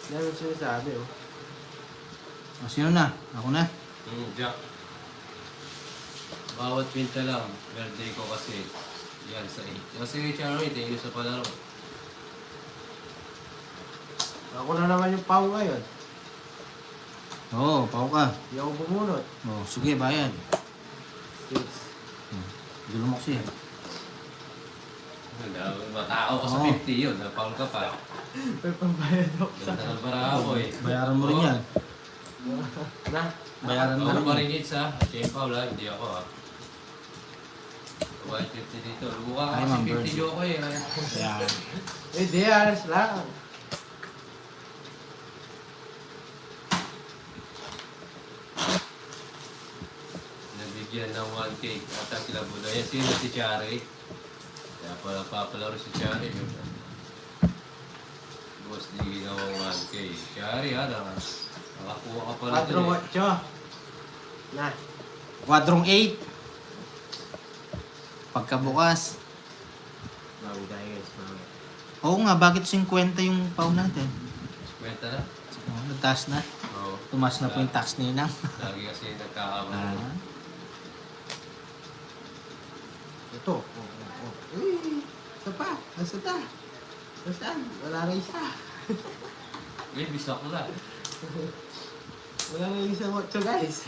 Yan ang sinasabi oh. O, sino na? Ako na. Jack. Bawat pinta lang. Birthday ko kasi. Yan sa 8. Kasi Charlie, thank you sa palaro. Ako na naman yung pau ngayon. Oo, pao ka. Hindi ako bumunot. Oo, sige, bayad. 6. Dulo mo kasi. Matao ka sa Oo. 50 yun. Napaul ka pa. May pambayad ako sa... Ganda ng barako eh. Bayaran mo rin yan. Na? Bayaran mo Ako rin pa yan. rin hits ha. Siya yung Paul ha. Hindi ako ha. White 50 dito. Lubuka ka Ay, kasi Ma'am 50 Virgil. Joko eh. Ayan. Eh, di, alas lang. Nabigyan ng 1K. At ang kilabo na yan. Sino si Chari? Kaya pala papalaro si Chari. Boss di ng 1K. Chari ha. Nakakuha ka pala 4-8. Na. Kwadrong 8. Pagkabukas. Bago tayo guys. Bago. Oo nga, bakit 50 yung pao natin? Kwenta na? Oo, nagtaas na. Oo. Tumas na po yung tax ni Inang. Lagi kasi nagkakamali. Ah. Ito. Uy, isa pa. Asa ta? Nasaan? Wala na isa. Eh, bisa ko lang. Wala na isa 8 guys.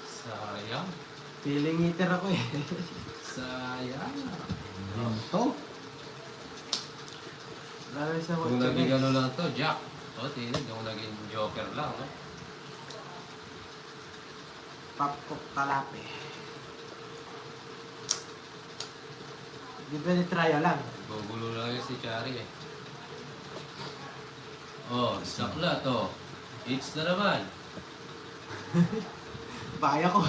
Sayang. Feeling eater ako eh. Sayang. Ito. Wala na isa 8 Kung naging guys. ano lang to, Jack. O, tinig. Kung naging Joker lang. No? Papkok talape. Di ba ni trial lang? Gugulo lang yun si Chari eh. Oh, sakla to. Hits na naman. Baya ko.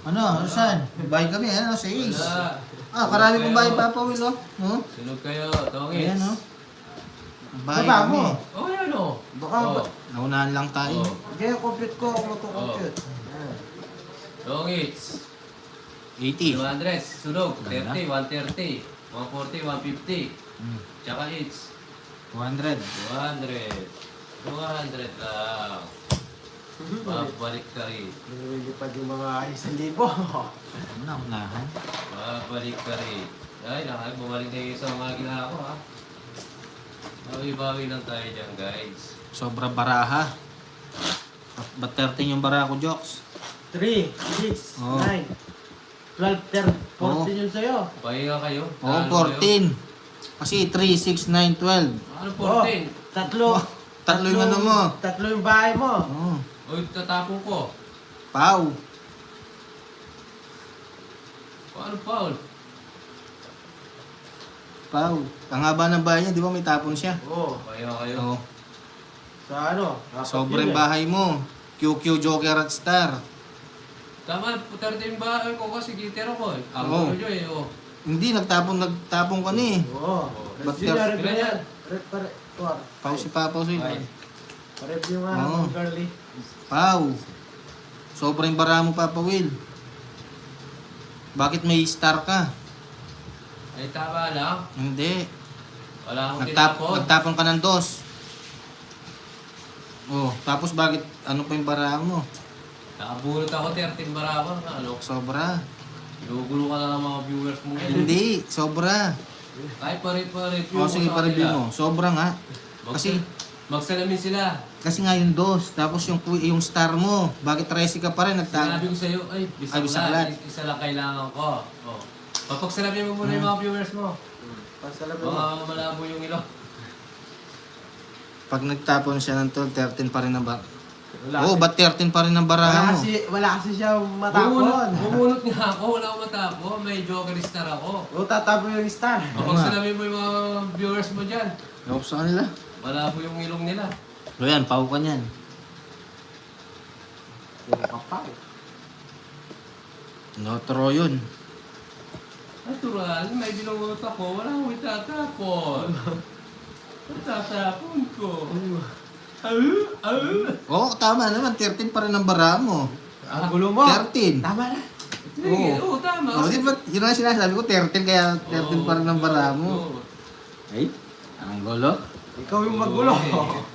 Ano? Saan? Bayad kami, ano? Sa Ace. Wala. Ah, karami pong bayad pa Will, oh. No? Sunog kayo, tongits. Ayan, oh. Bayad Baba kami. mo. Oh, yan o. Baka Oh, Naunahan lang tayo. oh. Kaya compute ko ako matukompute. Tongits. 80. 200, sunog. Ganda. 30, 130. 140, 150. Hmm. Tsaka hits. 200. 200. 200 lang. Babalik ka rin. Nililipad yung mga 1,000. Ano na, unahan? Babalik ka rin. Ay, bumalik na yung isang mga ginawa ko ha. Bawi-bawi lang tayo dyan guys. Sobra baraha. Ba't 13 yung bara ko, Jokes? 3, 6, Oh. 9, 12, 13, 14 yun sa'yo. Pahinga kayo. Oo, 14. Kasi 3, 6, 9, 12. Ano Oh, 14? tatlo. Tatlo yung ano mo. Tatlo yung bahay mo. Oo. Uy, tatapong ko. Pau. Paano Paul? Pau. Ang haba ng bahay niya, di ba may tapon siya? Oo. Pahinga kayo. Oo. Sa ano? apat Sobrang yun eh. bahay mo. QQ, Joker at Star. Tama, 13 ba? Ko kasi gitero ko eh. Oo. Ako nyo eh. Oh. Hindi, nagtapon ka na eh. Oo. Ba't Review na, ka- review Ilan na. yan? Pau si Papa, si Ay. Review nga Oo. ng girly. Pau. Sobrang bara mo, Papa Will. Bakit may star ka? Ay, tama lang. Hindi. Wala akong tinapon. Nagtapon ka ng dos. Oh, tapos bakit ano pa yung bara mo? Nakabulot ako 13 barako. Ano? Sobra. Gugulo ka na ng mga viewers mo yan. Hindi, sobra. Kahit pa-review O sige, pa-review mo. Sobra nga. Kasi Magsalamin sila. kasi nga yung dos, tapos yung star mo, bakit 13 ka pa rin Sinabi nagtapon? ko sa'yo, ay, Ay, bisaklat. isa lang kailangan ko. Oh. Papagsalamin mo muna yung mga viewers mo. Pasalamin mo. Baka malabo yung ilong. Pag nagtapon siya ng 12, 13 pa rin ang bara. Wala Oo, kasi- ba't 13 pa rin ang barahan mo? wala kasi siya matapon. Bumunot nga ako, wala akong matapon. May joker star ako. O tatapon yung star. Papagsalamin mo yung mga viewers mo dyan. Ewan ko sa kanila. Malabo yung ilong nila. O yan, pau ka niyan. Yung kapal. Notro yun. Natural, may binungot ako, wala akong itatapon. Itatapon ko. Oo, tama naman. 13 pa rin ang bara mo. Ang gulo mo. 13. Tama na. Sige, oo, tama. O, di ba? Yun ang sinasabi ko, 13 kaya 13 pa rin ang bara mo. Oo. Ay, ang gulo. Ikaw yung magulo.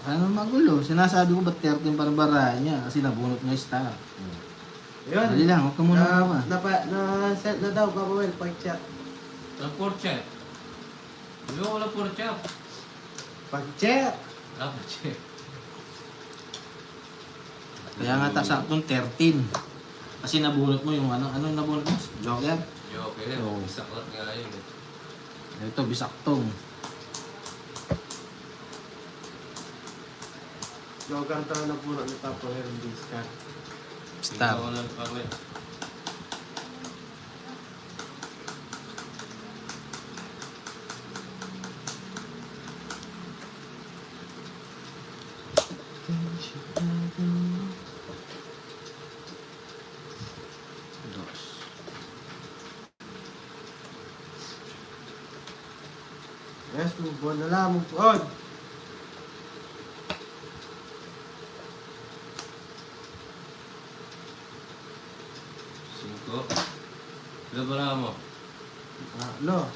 Ano magulo? Sinasabi ko ba't 13 pa rin bara niya? Kasi nabunot nga yung star. Yun. Dali lang, huwag ka muna ba? Na-set na daw, Papa Will, pag-chat. Ang portrait. Hindi ko wala pork chop. Pag-check! Ah, pork chop. Kaya nga saktong 13. Kasi nabunot mo yung ano nabunot mo? Joker? Joke eh. Oo. Saklat nga yun eh. Ito, bisaktong. Joker tayo na puno ni Tapo Heron Discard. Star. Tingnan ko lang kami. Dos. Yes, move on na lang, move on! Cinco. Ilan ba mo? Ano?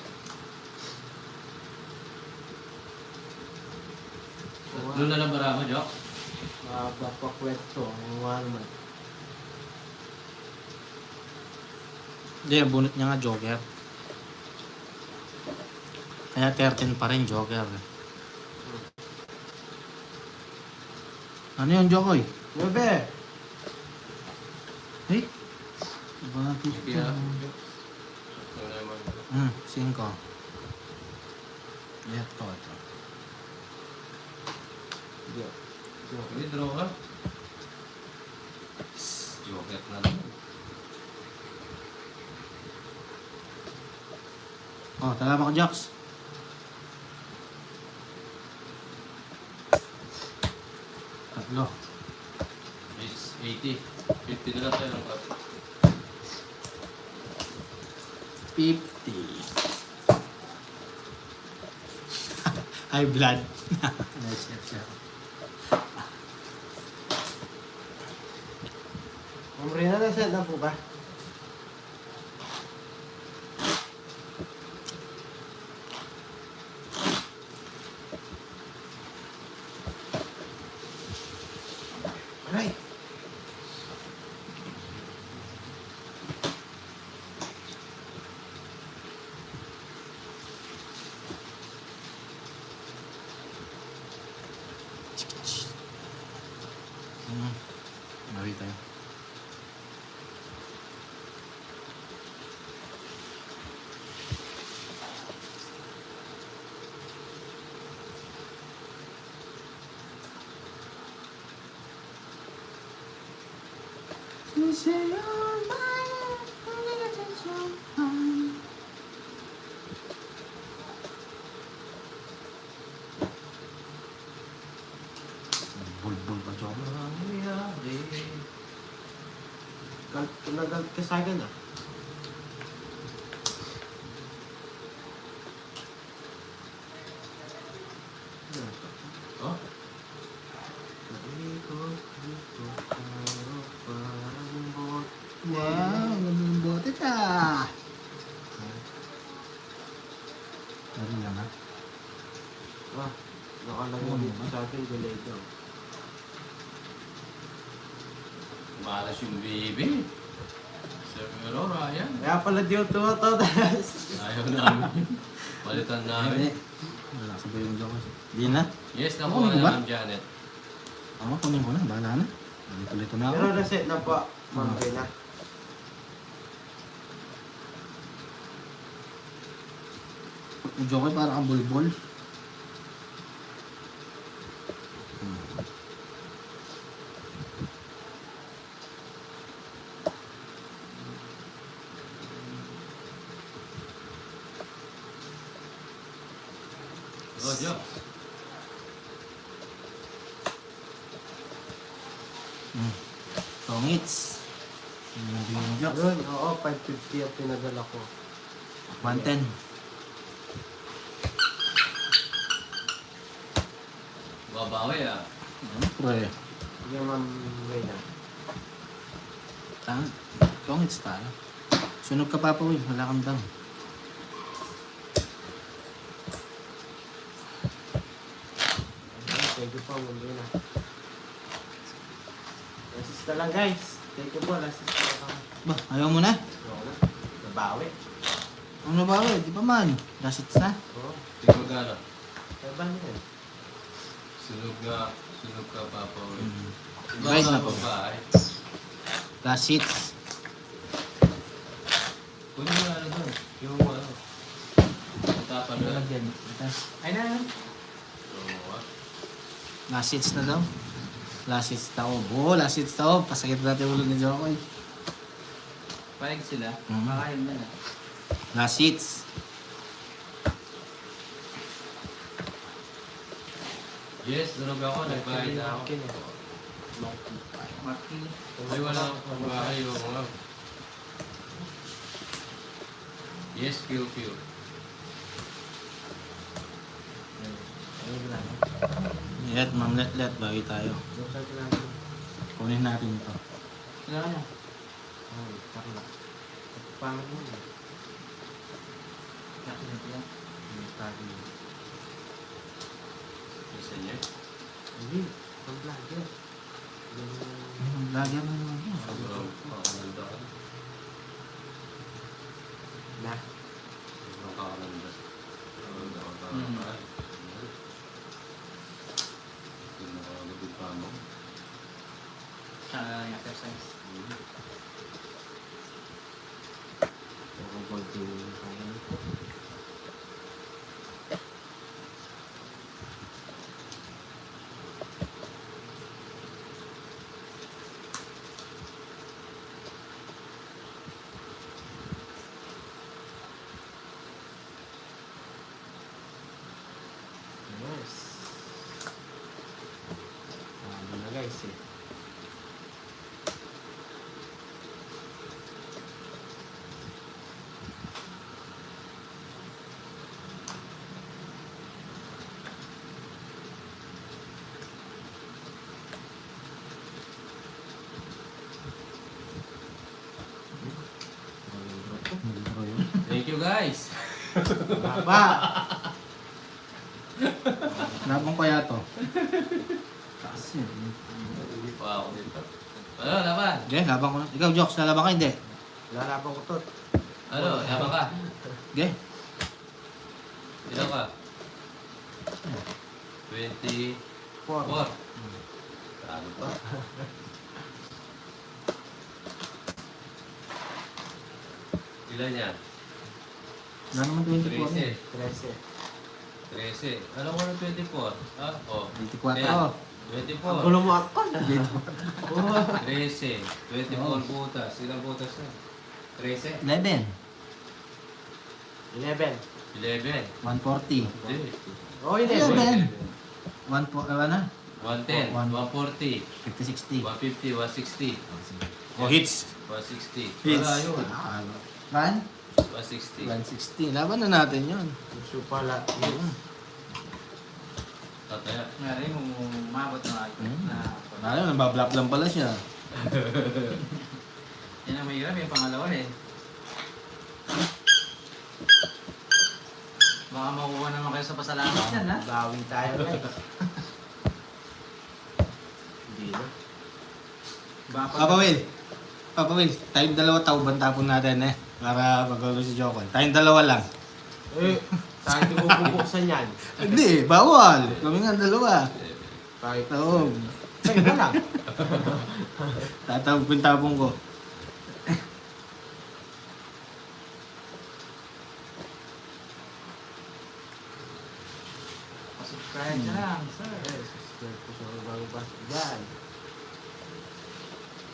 Tatlo na lang bara mo, Jok? Mahaba pa kwento. Ang mga naman. Hindi, ang bunot niya nga Joker. Kaya 13 pa rin Joker. Ano yun, Jokoy? Bebe! Eh? Bakit Sige ah. ito? Sakto na naman. 5. Ito. Hindi, draw ka. Joker na lang. Oh, tama ka, Jax. Tatlo. Is 80. 50 na lang tayo ng pati. 50. High blood. Nice, yes. Mamrina na set na po ba? Alright. Mari tayo. Bulbul pa, Joker. Nagalit ka sa akin ah. Oh? Wow, ang bote ka. Ano lang ha? Ah, nakalagay dito sa akin, gulay daw. Malas yung baby. Pero Ryan. Kaya pala di yung tumatodas. Ayaw namin. Palitan namin. Wala sa ba yung Joker? Di na? Yes, Ako, nakuha ano ba? na ng Janet. Kunin ko na. Bahala na. Lito-lito na ako. Pero reset na po, Mamrina. Yung Joker para kang bulbul. Oh, Joe. Tongits. Yung Joker. Yun, oo, 550 ang pinadala ko. 110. Babawi ah. Siyempre. Sige, Mamrina. Tongits tayo. Sunog ka pa Will. Wala kang down. Thank you po, Mamrina. Assist na lang guys. Thank you po, assist na lang. Ba, ayaw mo na? Oo na. Nabawi. Ano ba eh? Di pa man. Last hits na. Oo. Tingnan magkano. Kaya ba niyan? Sunog ka, Papa. Mm. Iba Guide ka na po. babae. Last hits. Kunin mo ano doon. Yung ano. Tapan na. Lagyan. Ay na. Oo. Last hits na daw. Last hits daw. Oo, last hits daw. Pasakit natin ulo ni Jokoy. Panig sila. Mhm. Makain na na. Last hits. Yes, sunog ako. Nagbayad na ako. Maki. Ay, wala akong bahay yung mga. Yes, Q. Ayun lang. Let, ma'am, let. Bawi tayo. Yung sa lang. Kunin natin ito. Wala na. Ay, takla. Pangit mo. Nakin na sila. Yung tagi. Isa niya. Hindi. Ang vlogger. Yung... Lagyan mo naman yun. Sobrang kakalanda ka. Na. Sobrang kakalanda. Kakalanda ka. Hmm. Yung nakagabit pa mo. Yung exercise. Yung konti yung kaya. Yes. Ano na guys eh. Thank you guys. Baba! Labang kaya to. Kasi. Hindi pa ako dito. Ano, laban? Okay, labang ko na. Ikaw, Jokes, lalaban ka hindi? Lalaban ko to. Ano, laban ka? Okay. Ilan ka? 24. Talo pa. Ilan yan? Wala naman 24. 13. 13. 13. Alam ko ng 24. Ah, oh. 24. 24. Ang gulo mo ako na. 13. 24 butas. Ilang butas na? 13? 11. 11. 11. 140. Hindi. Oh, 11. 11. 110. 110. 140. 50-60. 150. 160. Oh, hits. 160. Hits. Wala yun. Kan? 160. 160. Laban na natin yun. Gusto pala. Tataya. Ngayon mo umabot na ako. Ayun, nabablap lang pala siya. Yan ang mahirap yung pangalawa eh. Baka makuha naman kayo sa pasalamat yan ha. Bawi tayo guys. Hindi na. Baka Papa Will. Papa Will, tayong dalawa tauban tapon natin eh. Para magkalo si Joko. Tayong dalawa lang. Eh, saan ko bubuksan yan? Hindi, bawal. Kami nga dalawa. Kahit Oo. sa'yo na lang. Tatawag tabong ko. subscribe na lang, sir. Eh, subscribe ko sa bagong pasok dyan.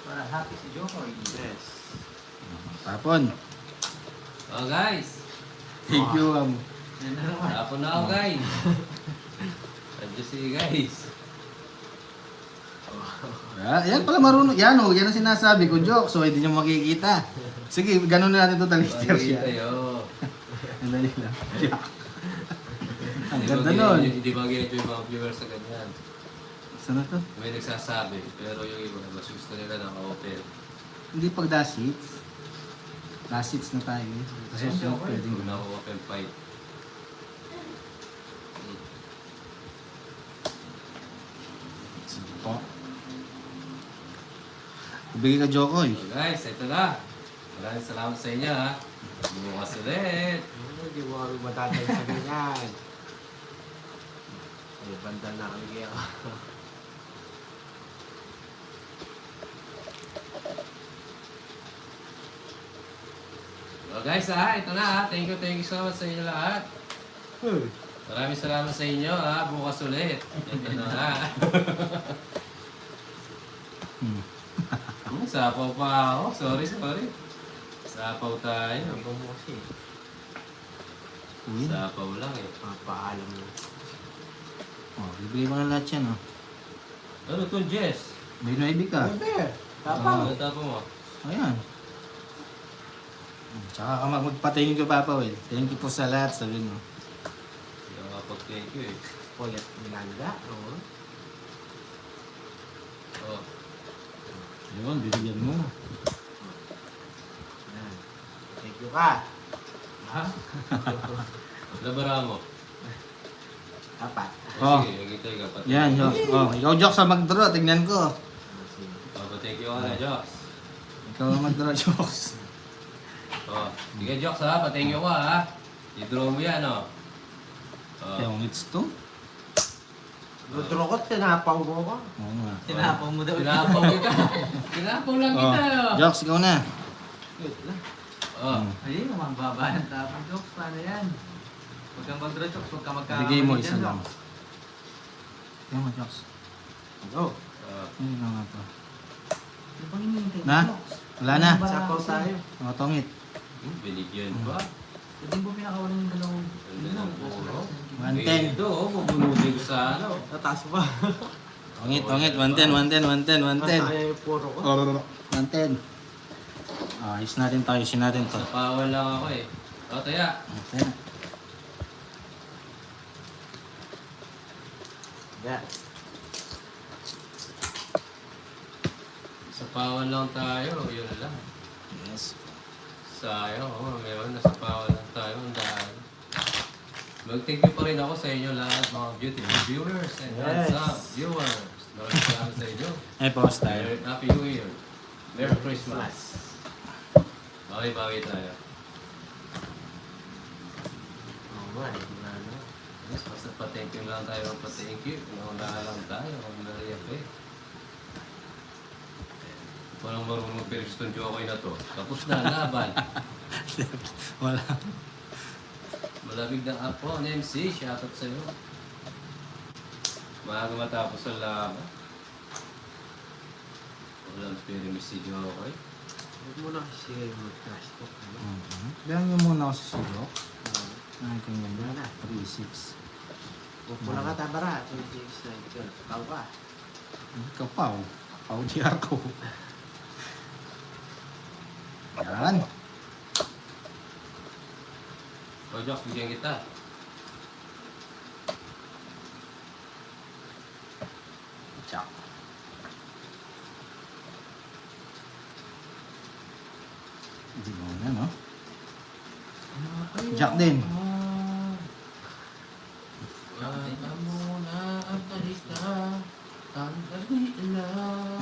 Para happy si Jokoy. Yes. Tapon. Oh guys. Thank you. Yan na naman. Tapon na ako guys. Andiyo si guys. Yan pala marunong. Yan o, yan ang sinasabi ko, joke. So, hindi nyo makikita. Sige, ganun na natin ito talister siya. Tayo. Ang dali lang. Ang ganda nun. Hindi ba ganito yung mga viewers sa ganyan? Saan na to? May nagsasabi, pero yung iba, mas gusto nila naka-open. Hindi pag last hits. Last hits na tayo. Kasi Ayun, susunod okay. pwedeng Kung gano'n. naka-open fight. Sige po. Ibigay ka, Jokoy. So guys, ito na. Maraming salamat sa inyo ha. Bukas ulit. Hindi mo kami matatag sa ganyan. Ay, banda na kami kaya. So guys ito na Thank you so much sa inyo lahat. Maraming salamat sa inyo bukas ulit. Ito na Sapaw pa ako. Sorry. Sapaw tayo. Ano mo kasi? Uy. Sapaw lang eh. Papaalam mo. Oh, bibigay mo na lahat yan, oh. Ano to, Jess? May naibig ka. Pwede. Ano tapos mo? Ayan. Tsaka ka magpatingin ko, Papa Will. Thank you po sa lahat, sabi mo. Hindi ako kapag-thank you eh. Puyat nilanda. Oo. Oh. Yun, bibigyan mo. Yan. Thank you ka. Ha? Labara mo. Apat. Oh. Sige, maghintay ka. Yan, Jox. Oh, ikaw, Jox, sa mag-draw. Tingnan ko. Papa-thank you ka na, Jox. Ikaw ang mag-draw, Jox. Oh. Sige, Jox pa-thank you ka I-draw mo yan Kaya kung it's to. Ludrokot, tinapaw mo ko. Oo nga. Tinapaw mo daw. Tinapaw kita. Tinapaw lang Oh, kita. Jox, ikaw na. Wait lang. Oh. Ayun, mababa ang tapon, Jokes. Paano yan? Huwag kang mag-draw, Jokes. Huwag kang magkakamali Bigay mo dyan, isa lang. Jokes. Ikaw mo, Jox. Go. Ano lang nga to. Ano bang hinihintay mo, Na? Jokes? Wala na. Ano ba Sapaw kasi? tayo. Mga tongit. Binigyan pa. Hindi mo pinakawalan yung dalawang... Hindi na puro. 110. Ito, bubunugin ko sa ano. Tataas pa. Tongit, 110. Masaya yung puro ko. 110. Ayos natin to, ayusin natin to. Sa pawal lang ako eh. O, taya. Okay. Yan. Sa pawal lang tayo. Yun lang. Yes. Sayang, ngayon nasa pawal lang tayo. Ang dahil. Mag-thank you pa rin ako sa inyo lahat, mga beautiful viewers and Yes. handsome viewers. Maraming salamat sa inyo. Ay, pause tayo. Happy New Year. Merry Christmas. Okay, bawi tayo. Oo nga, hindi na ano. Yes, basta pa-thank you lang tayo. Pa-thank you. Naunahan lang tayo. Maria Faye. Walang marunong mag-perish itong Jokoy na to. Tapos na, laban. Wala. Malamig ng apo, MC. Shoutout sa'yo. Maaga matapos ang laban. Walang perish si Jokoy. Huwag mo na kasi mag-trash talk. Ano? Bilang nyo muna ako sa silok. Ay, kanya Wala ba? na. 3-6. Huwag mo na ka tabara. 26 na ito. Ikaw ka. Ikaw, Pao. Pao GR ko. Yan. O, Jox, bigyan kita. Jack. Hindi mo na, no? Jack din.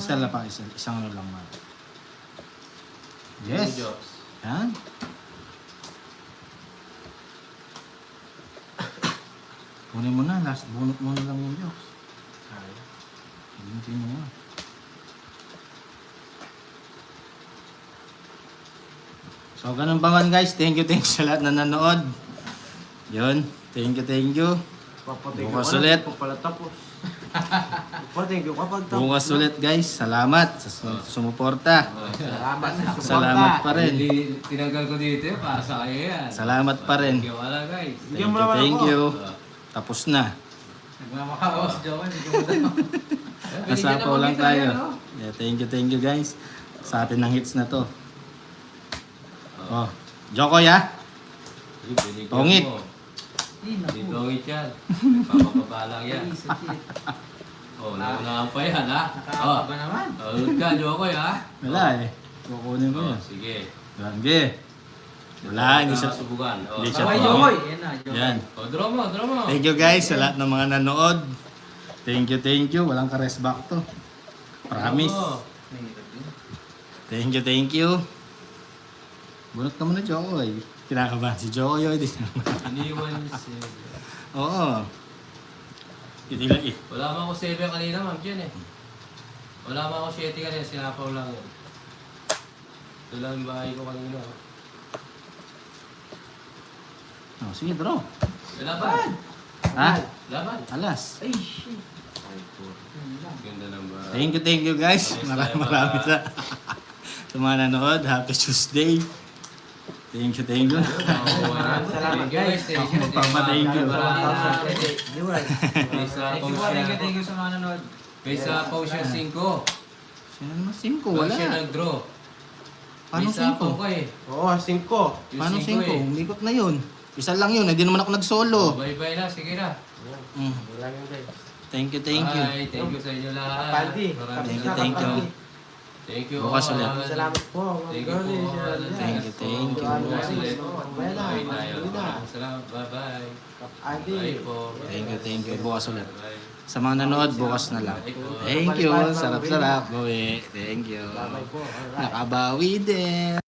Isa lang pa, isang ano lang man. Yes. Jox. Yan. Kunin mo na, last bunot mo na lang yung jokes. Ay. Bunutin mo na. So, ganun pa man guys. Thank you sa lahat na nanood. Yun. Thank you. Papatay Bukas ka na, ulit. hindi pa pala tapos. Papatay ka pag tapos. Bukas ulit guys. Salamat sa sumuporta. Salamat sa suporta. Salamat pa rin. Tinanggal ko dito para sa kayo yan. Salamat pa rin. Thank you, wala guys. Bigyan mo naman Thank ako. you. Tapos na. Nagmamakaawa si Jokoy. Hindi ko daw. Nasapaw lang tayo. Yeah, thank you guys. Sa atin ng hits na to. Oh, Jokoy ha? Tongit. Hindi, Hindi naku. tongit yan. Papapabalang yan. Ay, sakit. Oh, naunahan pa yan ha. Nakakaba naman. Ulit ka, Jokoy ha. Wala eh. Kukunin ko Oh, yan. sige. Gangge. Wala, hindi siya. Subukan. Oh. Hindi siya Sabay, to. Jokoy. Yan na, Jokoy. Yan. Oh, draw mo. Thank you guys sa lahat ng mga nanood. Thank you. Walang ka-rest back to. Promise. Oh. Mahirap yun. Thank you. Bunot ka muna, Jokoy. Kinakabahan si Jokoy. Iniwan si... Oo. Itila eh. Wala man ako 7 kanina, ma'am, dyan eh. Wala man ako 7 kanina, sinapaw lang yun. Ito lang yung bahay ko kanina. Oh, sige, draw. Laban! Ha? Laban! Alas. Ay, shit. 5-4. Ganda ng bahay. Thank you guys. Ayos Maraming tayo, sa mga nanood. Happy Tuesday. Thank you. Salamat, guys. Thank you. Thank you. May sapaw siya. Thank you sa mga nanood. May sapaw siya 5. Sino naman 5? Wala siya Wala. nag-draw. Paano May sapaw 5? ka eh. Oo, 5. Yung Paano 5? 5 eh. Umikot na yun. Isa lang yun. Hindi naman ako nag-solo. Bye-bye na, sige na. Mm. Wala yun, guys. Thank you. Bye, thank you sa inyo lahat. Kapaldi. Maraming Thank you. Kapaldi. Thank you Bukas all. ulit. Salamat po. Thank you po. Thank you. Bukas ulit. Bye na. Bye tayo. Bye na. Salamat. Bye-bye. Adi. Bye po. Thank you. Bukas ulit. Bye. Sa mga nanood, bukas na lang. Thank you. Sarap-sarap. Bawi. Thank you. Bye po. Alright. Nakabawi din.